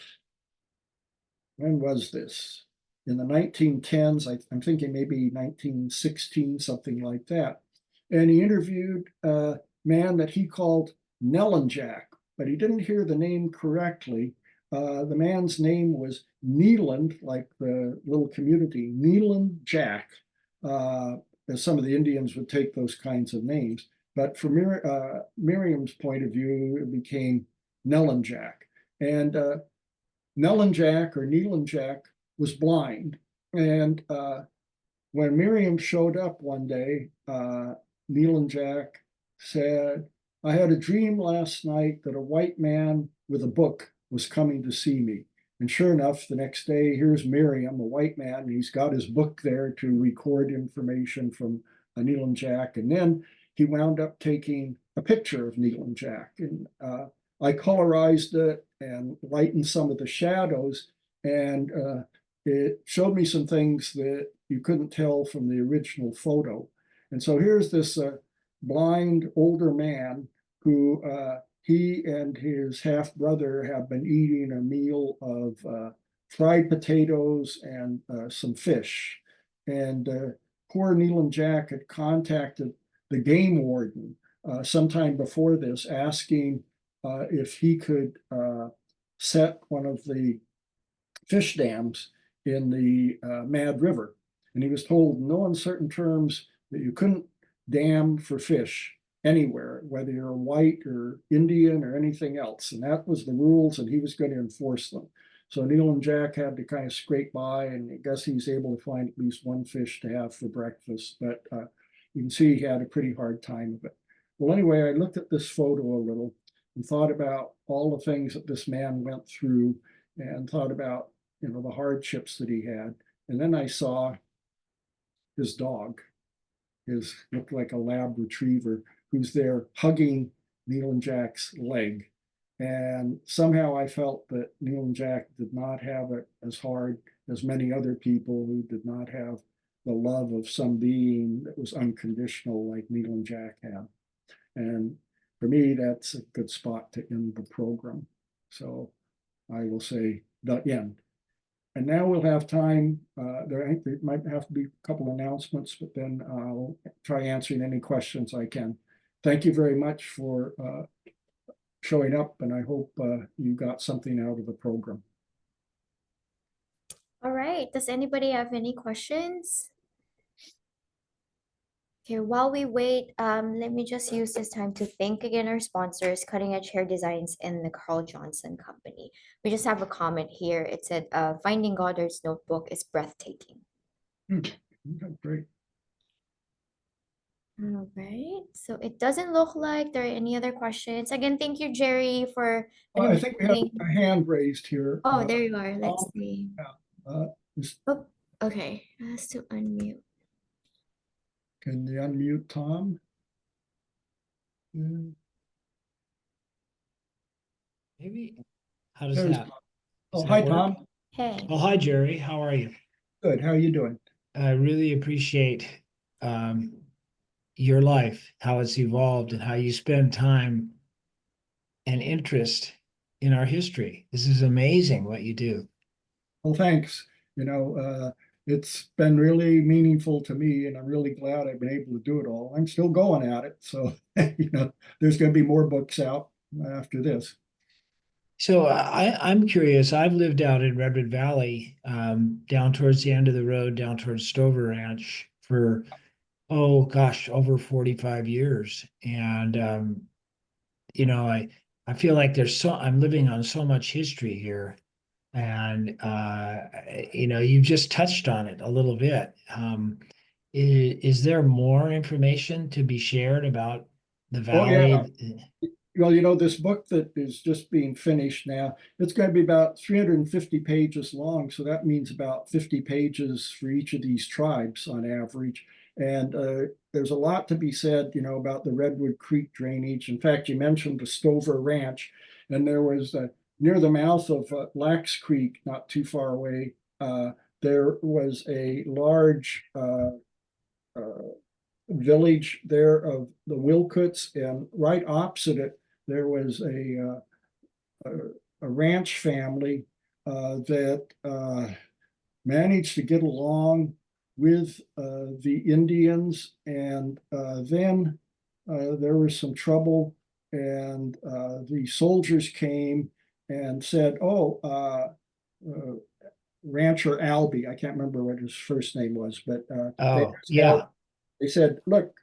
When was this? In the 1910s, I'm thinking maybe 1916, something like that. And he interviewed a man that he called Nellenjack, but he didn't hear the name correctly. The man's name was Neeland, like the little community, Neeland Jack, as some of the Indians would take those kinds of names. But from Miriam's point of view, it became Nellenjack. And Nellenjack or Neelanjack was blind. And when Miriam showed up one day, Neelanjack said, "I had a dream last night that a white man with a book was coming to see me." And sure enough, the next day, here's Miriam, a white man, and he's got his book there to record information from Neelanjack. And then he wound up taking a picture of Neelanjack. And I colorized it and lightened some of the shadows, and it showed me some things that you couldn't tell from the original photo. And so here's this blind older man who he and his half brother have been eating a meal of fried potatoes and some fish. And poor Neelanjack had contacted the game warden sometime before this, asking if he could set one of the fish dams in the Mad River. And he was told in no uncertain terms that you couldn't dam for fish anywhere, whether you're white or Indian or anything else. And that was the rules, and he was going to enforce them. So Neelanjack had to kind of scrape by, and I guess he was able to find at least one fish to have for breakfast. But you can see he had a pretty hard time of it. Well, anyway, I looked at this photo a little and thought about all the things that this man went through, and thought about, the hardships that he had. And then I saw his dog, looked like a lab retriever, who's there hugging Neelanjack's leg. And somehow I felt that Neelanjack did not have it as hard as many other people who did not have the love of some being that was unconditional like Neelanjack had. And for me, that's a good spot to end the program. So I will say the end. And now we'll have time. There might have to be a couple announcements, but then I'll try answering any questions I can. Thank you very much for showing up, and I hope you got something out of the program.
All right. Does anybody have any questions? Okay, while we wait, let me just use this time to thank again our sponsors, Cutting Edge Hair Designs and the Carl Johnson Company. We just have a comment here. It said, finding Goddard's notebook is breathtaking.
Great.
All right, so it doesn't look like there are any other questions. Again, thank you, Jerry, for.
I think we have a hand raised here.
Oh, there you are. Let's see.
Oh,
Okay, has to unmute.
Can you unmute Tom?
Maybe. How does
There's
that?
Tom.
Does
Oh,
that
hi,
work?
Tom.
Hey.
Oh, hi, Jerry. How are you?
Good. How are you doing?
I really appreciate um, your life, how it's evolved, and how you spend time and interest in our history. This is amazing what you do.
Well, thanks. It's been really meaningful to me, and I'm really glad I've been able to do it all. I'm still going at it. So, there's going to be more books out after this.
So I'm curious. I've lived out in Redwood Valley, down towards the end of the road, down towards Stover Ranch for, oh gosh, over 45 years. And I feel like I'm living on so much history here. And you've just touched on it a little bit. Is there more information to be shared about the
Oh, yeah.
valley?
Well, this book that is just being finished now, it's going to be about 350 pages long. So that means about 50 pages for each of these tribes on average. And there's a lot to be said, about the Redwood Creek drainage. In fact, you mentioned the Stover Ranch, and there was near the mouth of Lax Creek, not too far away, there was a large uh, village there of the Wilcotts, and right opposite it, there was a ranch family that managed to get along with the Indians, and then there was some trouble, and the soldiers came and said, "Oh, uh, Rancher Albie, I can't remember what his first name was, but they
Oh,
asked
yeah.
they said, look,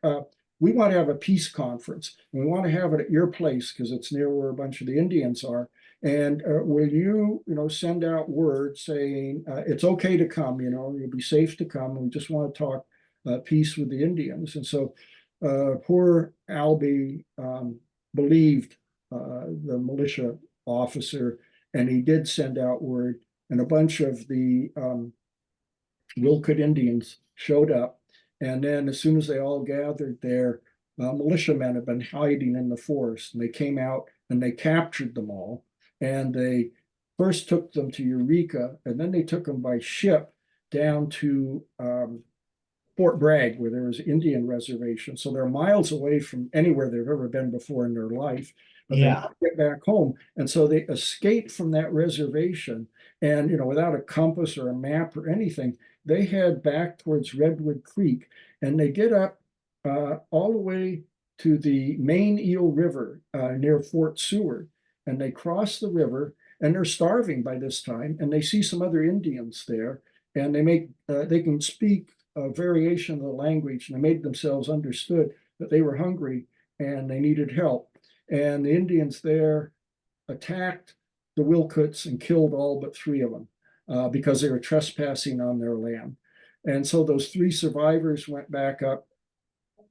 we want to have a peace conference, and we want to have it at your place because it's near where a bunch of the Indians are. And will you, send out word saying it's okay to come, you'll be safe to come. We just want to talk peace with the Indians." And so poor Albie believed the militia officer, and he did send out word, and a bunch of the Wilkut Indians showed up. And then as soon as they all gathered there, militiamen had been hiding in the forest, and they came out and they captured them all. And they first took them to Eureka, and then they took them by ship down to Fort Bragg, where there was an Indian reservation. So they're miles away from anywhere they've ever been before in their life, but they
Yeah.
get back home. And so they escaped from that reservation. And, without a compass or a map or anything, they head back towards Redwood Creek, and they get up all the way to the main Eel River near Fort Seward. And they cross the river, and they're starving by this time. And they see some other Indians there, and they can speak a variation of the language, and they made themselves understood that they were hungry and they needed help. And the Indians there attacked the Wilcotts and killed all but three of them because they were trespassing on their land. And so those three survivors went back up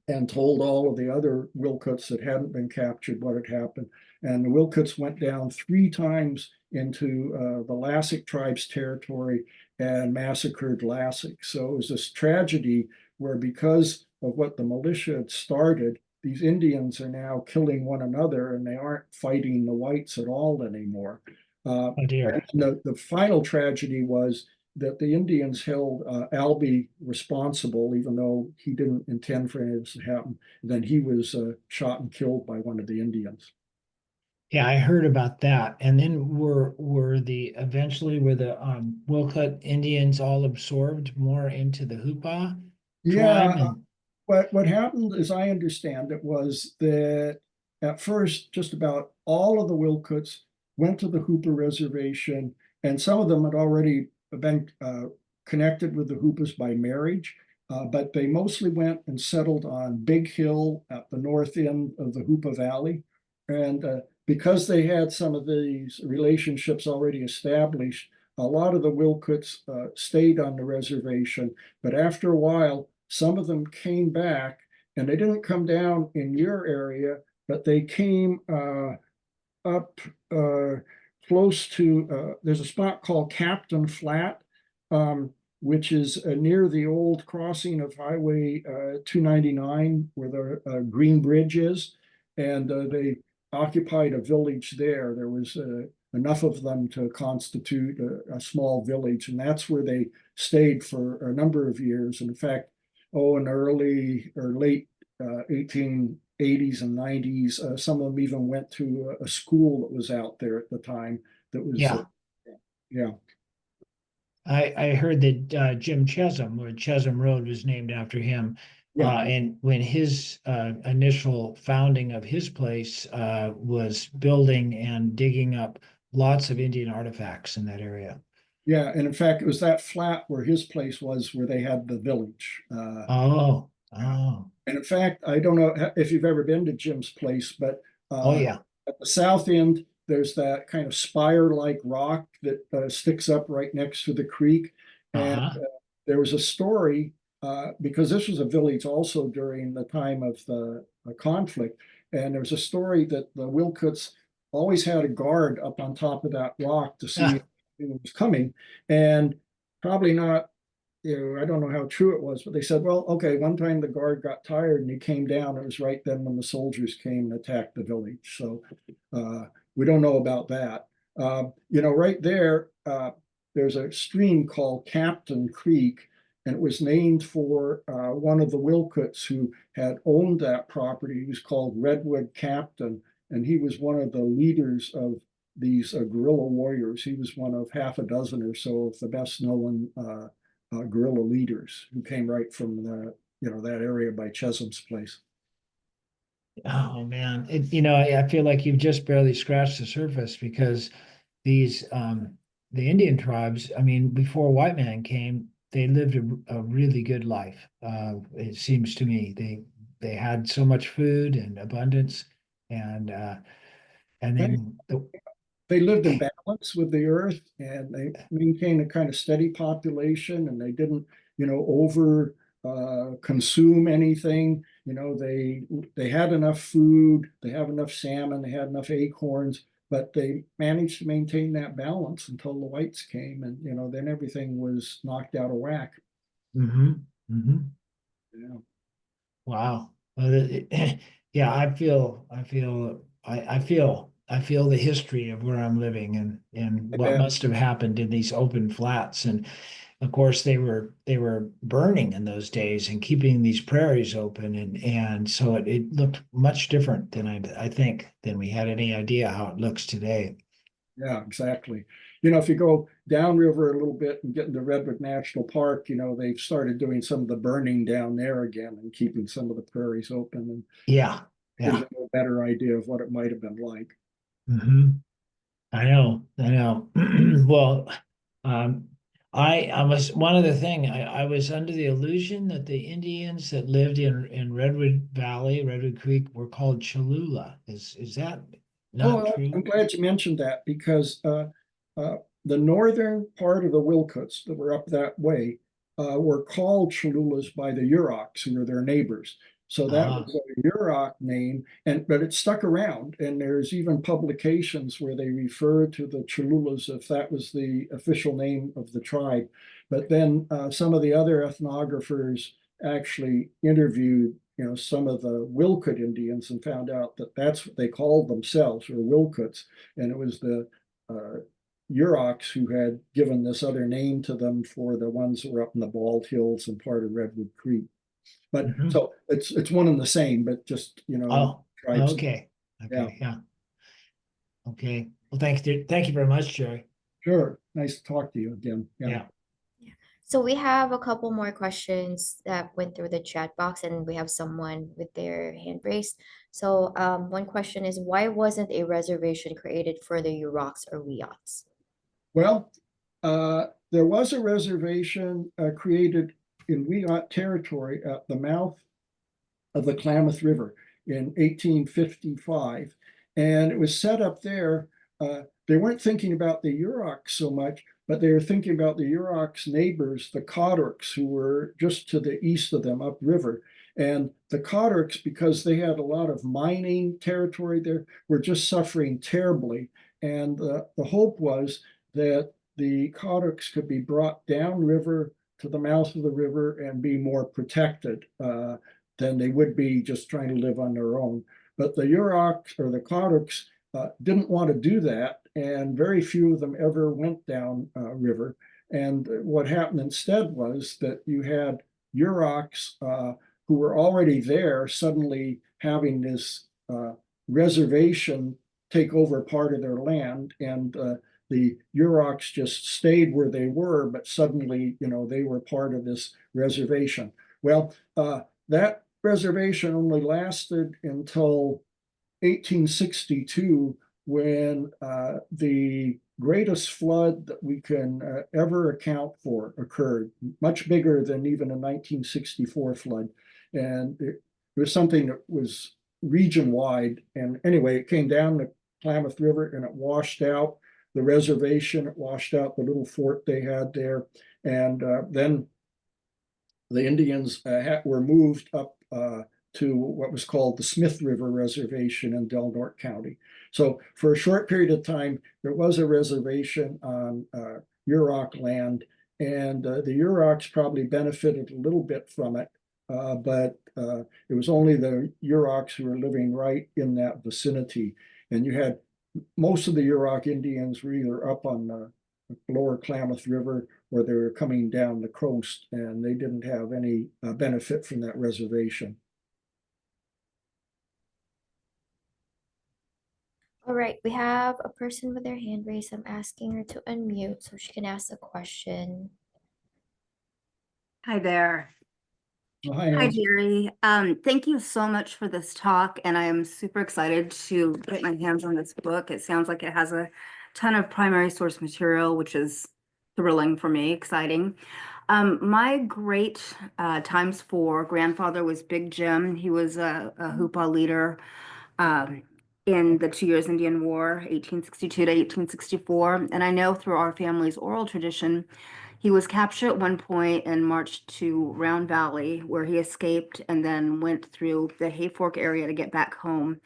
and told all of the other Wilcotts that hadn't been captured what had happened. And the Wilcotts went down three times into the Lassic tribe's territory and massacred Lassic. So it was this tragedy where, because of what the militia had started, these Indians are now killing one another, and they aren't fighting the whites at all anymore.
Oh dear.
And the final tragedy was that the Indians held Albie responsible, even though he didn't intend for any of this to happen. And then he was shot and killed by one of the Indians.
Yeah, I heard about that. And then were the Wilcott Indians all absorbed more into the Hoopa tribe?
Yeah,
And
what happened, as I understand it, was that at first just about all of the Wilcotts went to the Hoopa Reservation, and some of them had already been connected with the Hoopas by marriage, but they mostly went and settled on Big Hill at the north end of the Hoopa Valley. And because they had some of these relationships already established, a lot of the Wilcotts stayed on the reservation. But after a while, some of them came back, and they didn't come down in your area, but they came up close to, there's a spot called Captain Flat. which is near the old crossing of Highway 299, where the Green Bridge is. And they occupied a village there. There was enough of them to constitute a small village, and that's where they stayed for a number of years. And in fact, in early or late 1880s and 90s, some of them even went to a school that was out there at the time. That was,
Yeah.
yeah.
I heard that Jim Chesham, or Chesham Road, was named after him.
Yeah.
And when his initial founding of his place was building and digging up lots of Indian artifacts in that area.
Yeah, and in fact, it was that flat where his place was, where they had the village.
Oh.
And in fact, I don't know if you've ever been to Jim's place, but
Oh, yeah.
at the south end, there's that kind of spire-like rock that sticks up right next to the creek. And
Uh-huh.
there was a story, because this was a village also during the time of the conflict. And there was a story that the Wilcotts always had a guard up on top of that rock to see if it was coming. And probably not, I don't know how true it was, but they said, well, okay, one time the guard got tired and he came down. It was right then when the soldiers came and attacked the village. So we don't know about that. Right there, there's a stream called Captain Creek, and it was named for one of the Wilcotts who had owned that property. He was called Redwood Captain, and he was one of the leaders of these guerrilla warriors. He was one of half a dozen or so of the best known guerrilla leaders who came right from that area by Chesham's place.
Oh man, I feel like you've just barely scratched the surface, because these the Indian tribes, I mean, before white man came, they lived a really good life. It seems to me they had so much food and abundance, and then
They lived in balance with the earth, and they maintained a kind of steady population, and they didn't, over consume anything. They had enough food, they have enough salmon, they had enough acorns, but they managed to maintain that balance until the whites came, and then everything was knocked out of whack. Yeah.
Wow. Yeah, I feel the history of where I'm living, and what must have happened in these open flats. And of course they were burning in those days and keeping these prairies open, and so it looked much different than I think than we had any idea how it looks today.
Yeah, exactly. If you go downriver a little bit and get into Redwood National Park, they've started doing some of the burning down there again and keeping some of the prairies open, and
Yeah.
gives you a better idea of what it might have been like.
I know. Well, um, I was one other thing. I was under the illusion that the Indians that lived in Redwood Valley, Redwood Creek, were called Cholula. Is that not
Oh,
true?
I'm glad you mentioned that, because the northern part of the Wilcotts that were up that way were called Cholulas by the Yurok, who were their neighbors. So that
Ah,
was a Yurok name, but it stuck around. And there's even publications where they refer to the Cholulas if that was the official name of the tribe. But then some of the other ethnographers actually interviewed some of the Wilcott Indians and found out that that's what they called themselves, or Wilcotts, and it was the Yuroks who had given this other name to them for the ones that were up in the Bald Hills and part of Redwood Creek. But
mhm.
so it's one and the same, but just
Oh,
tribes.
okay.
Yeah,
Okay, yeah. Okay. Well, thank you very much, Jerry.
sure. Nice to talk to you again. Yeah.
Yeah.
So we have a couple more questions that went through the chat box, and we have someone with their hand raised. So one question is, why wasn't a reservation created for the Yuroks or Wiots?
Well, there was a reservation created in Wiot territory at the mouth of the Klamath River in 1855. And it was set up there. They weren't thinking about the Yuroks so much, but they were thinking about the Yuroks' neighbors, the Codorks, who were just to the east of them upriver. And the Codorks, because they had a lot of mining territory there, were just suffering terribly. And the hope was that the Codorks could be brought downriver to the mouth of the river and be more protected than they would be just trying to live on their own. But the Yuroks or the Karuks didn't want to do that, and very few of them ever went down river. And what happened instead was that you had Yuroks who were already there suddenly having this reservation take over part of their land, and the Yuroks just stayed where they were, but suddenly, they were part of this reservation. Well, that reservation only lasted until 1862, when the greatest flood that we can ever account for occurred, much bigger than even a 1964 flood. And it was something that was region-wide. And anyway, it came down the Klamath River and it washed out the reservation, it washed out the little fort they had there. And then the Indians were moved up to what was called the Smith River Reservation in Del Norte County. So for a short period of time, there was a reservation on Yurok land, and the Yuroks probably benefited a little bit from it, but it was only the Yuroks who were living right in that vicinity. And you had most of the Yurok Indians were either up on the lower Klamath River or they were coming down the coast, and they didn't have any benefit from that reservation.
All right, we have a person with their hand raised. I'm asking her to unmute so she can ask the question.
Hi there.
Hi,
Hi,
Nancy.
Jerry. Thank you so much for this talk, and I am super excited to get my hands on this book. It sounds like it has a ton of primary source material, which is thrilling for me, exciting. My great ×4 grandfather was Big Jim. He was a Hoopa leader in the 2 Years Indian War, 1862 to 1864. And I know through our family's oral tradition, he was captured at one point and marched to Round Valley, where he escaped and then went through the Hayfork area to get back home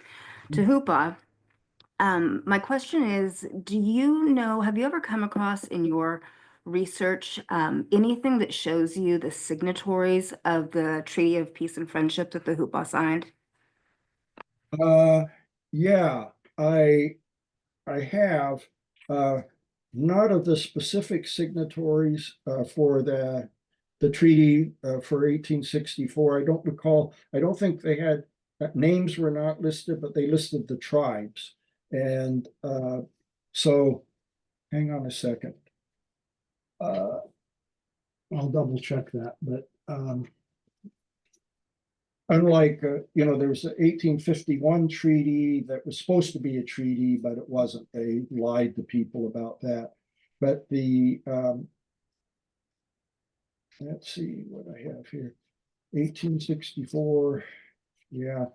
to Hoopa. My question is, have you ever come across in your research anything that shows you the signatories of the Treaty of Peace and Friendship that the Hoopa signed?
Yeah, I have not of the specific signatories for the treaty for 1864. I don't recall. I don't think they had names were not listed, but they listed the tribes. And so, hang on a second. I'll double check that, but unlike, there was the 1851 treaty that was supposed to be a treaty, but it wasn't. They lied to people about that. But let's see what I have here. 1864. Yeah,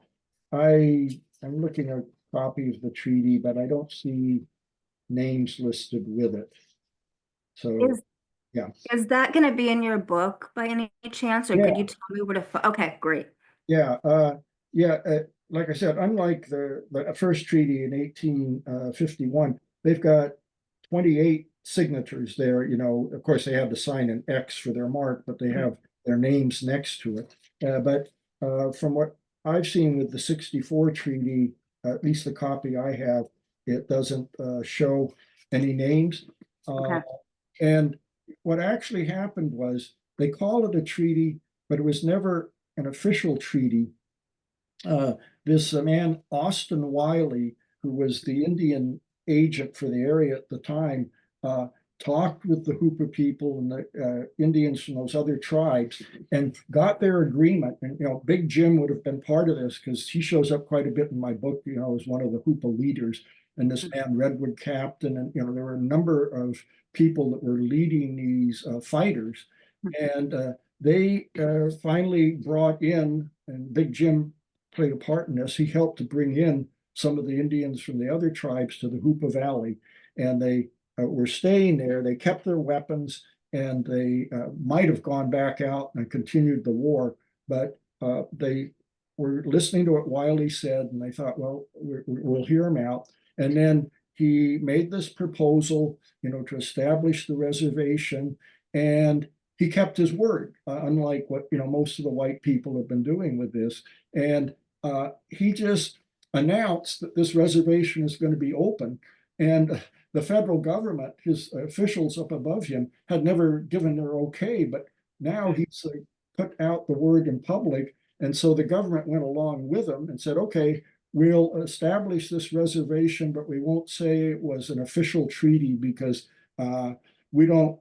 I'm looking at a copy of the treaty, but I don't see names listed with it. So, yeah.
Is that going to be in your book by any chance, or could you tell me where to? Okay, great.
Yeah, like I said, unlike the first treaty in 1851, they've got 28 signatures there. Of course, they have to sign an X for their mark, but they have their names next to it. But from what I've seen with the 64 treaty, at least the copy I have, it doesn't show any names.
Okay.
And what actually happened was they call it a treaty, but it was never an official treaty. This man, Austin Wiley, who was the Indian agent for the area at the time, talked with the Hoopa people and the Indians from those other tribes and got their agreement. And, Big Jim would have been part of this because he shows up quite a bit in my book, as one of the Hoopa leaders. And this man, Redwood Captain, and, there were a number of people that were leading these fighters. And they finally brought in, and Big Jim played a part in this, he helped to bring in some of the Indians from the other tribes to the Hoopa Valley. And they were staying there. They kept their weapons, and they might have gone back out and continued the war, but they were listening to what Wiley said, and they thought, well, we'll hear him out. And then he made this proposal, to establish the reservation, and he kept his word, unlike what most of the white people have been doing with this. And he just announced that this reservation is going to be open. And the federal government, his officials up above him, had never given their okay, but now he's put out the word in public. And so the government went along with him and said, okay, we'll establish this reservation, but we won't say it was an official treaty because we don't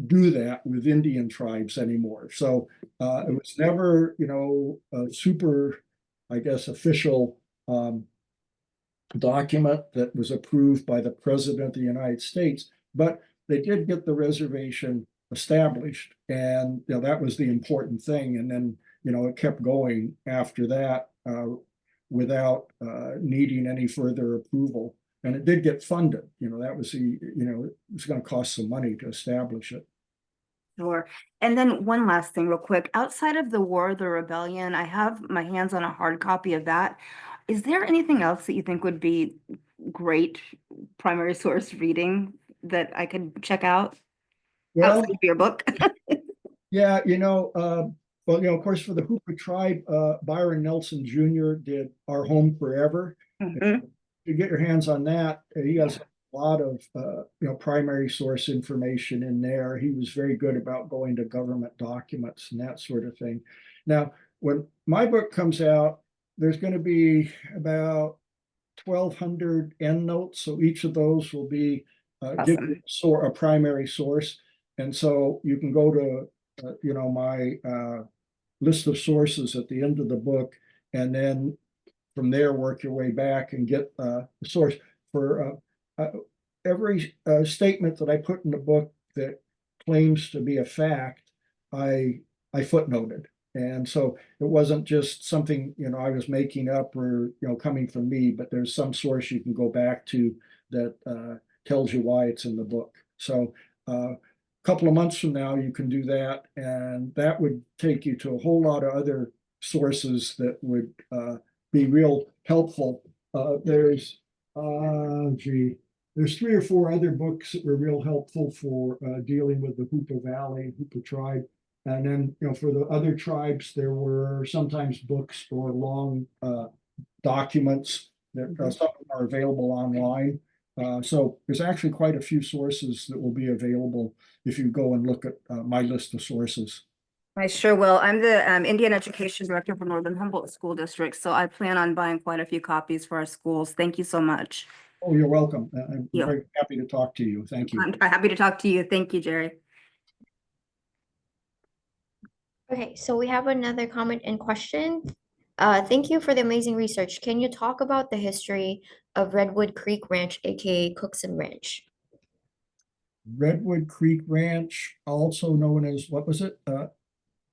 do that with Indian tribes anymore. So it was never, a super, I guess, official document that was approved by the President of the United States, but they did get the reservation established, and that was the important thing. And then it kept going after that without needing any further approval. And it did get funded. That was it was going to cost some money to establish it.
Sure. And then one last thing real quick. Outside of the War of the Rebellion, I have my hands on a hard copy of that. Is there anything else that you think would be great primary source reading that I could check out
Well,
outside of your book?
yeah, well, of course, for the Hoopa tribe, Byron Nelson Jr. did Our Home Forever.
Mhm.
You get your hands on that. He has a lot of primary source information in there. He was very good about going to government documents and that sort of thing. Now, when my book comes out, there's going to be about 1,200 endnotes. So each of those will be give
Awesome.
you a primary source. And so you can go to my list of sources at the end of the book, and then from there work your way back and get the source for every statement that I put in the book that claims to be a fact. I footnoted, and so it wasn't just something I was making up or coming from me, but there's some source you can go back to that tells you why it's in the book. So couple of months from now, you can do that, and that would take you to a whole lot of other sources that would be real helpful. There's 3 or 4 other books that were real helpful for dealing with the Hoopa Valley, Hoopa tribe. And then, for the other tribes, there were sometimes books or long documents that some of them are available online. So there's actually quite a few sources that will be available if you go and look at my list of sources.
I sure will. I'm the Indian Education Director for Northern Humboldt School District, so I plan on buying quite a few copies for our schools. Thank you so much.
Oh, you're welcome. I'm
Yeah.
very happy to talk to you. Thank you.
I'm happy to talk to you. Thank you, Jerry.
Okay, so we have another comment and question. Thank you for the amazing research. Can you talk about the history of Redwood Creek Ranch, aka Cookson Ranch?
Redwood Creek Ranch, also known as, what was it?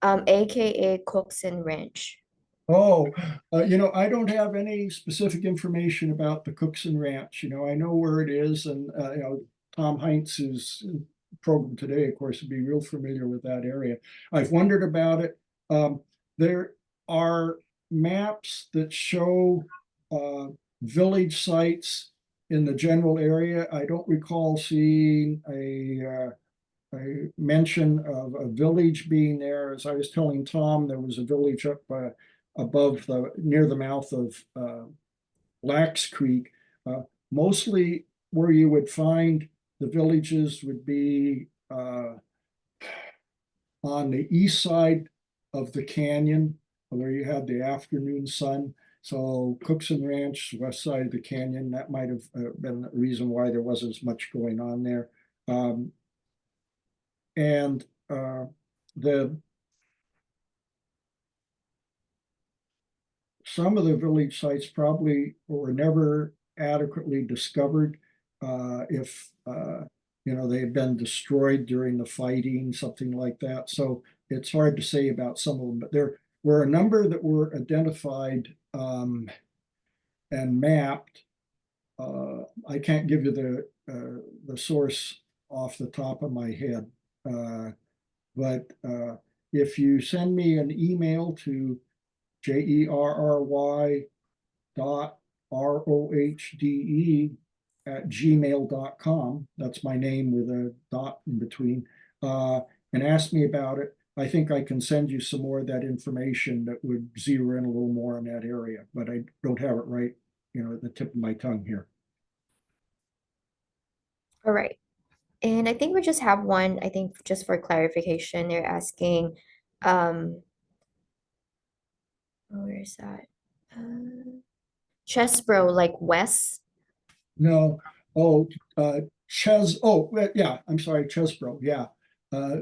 AKA Cookson Ranch.
Oh, I don't have any specific information about the Cookson Ranch. I know where it is, and Tom Heintz's program today, of course, would be real familiar with that area. I've wondered about it. There are maps that show village sites in the general area. I don't recall seeing a mention of a village being there. As I was telling Tom, there was a village up above near the mouth of Lax Creek. Mostly where you would find the villages would be on the east side of the canyon, where you had the afternoon sun. So Cookson Ranch, west side of the canyon, that might have been the reason why there wasn't as much going on there. And some of the village sites probably were never adequately discovered. If they had been destroyed during the fighting, something like that. So it's hard to say about some of them, but there were a number that were identified and mapped. I can't give you the source off the top of my head, but if you send me an email to jerrrohde@gmail.com. That's my name with a dot in between. and ask me about it, I think I can send you some more of that information that would zero in a little more on that area, but I don't have it right, at the tip of my tongue here.
All right. And I think we just have one, I think just for clarification, they're asking, where is that? Chesbro, like Wes.
No, yeah, I'm sorry, Chesbro, yeah.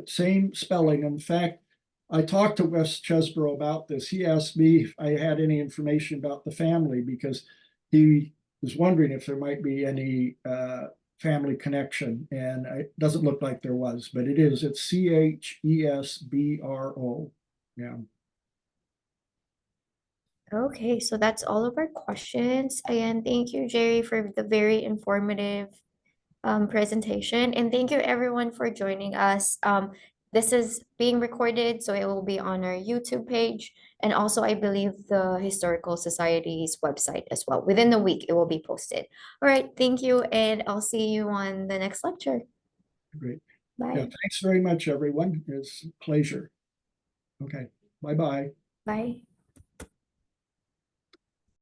Same spelling. In fact, I talked to Wes Chesbro about this. He asked me if I had any information about the family because he was wondering if there might be any family connection, and it doesn't look like there was, but it is. It's Chesbro. Yeah.
Okay, so that's all of our questions. Again, thank you, Jerry, for the very informative presentation. And thank you everyone for joining us. This is being recorded, so it will be on our YouTube page. And also, I believe the Historical Society's website as well. Within the week, it will be posted. All right, thank you, and I'll see you on the next lecture.
Great.
Bye.
Yeah, thanks very much, everyone. It's a pleasure. Okay, bye-bye.
Bye.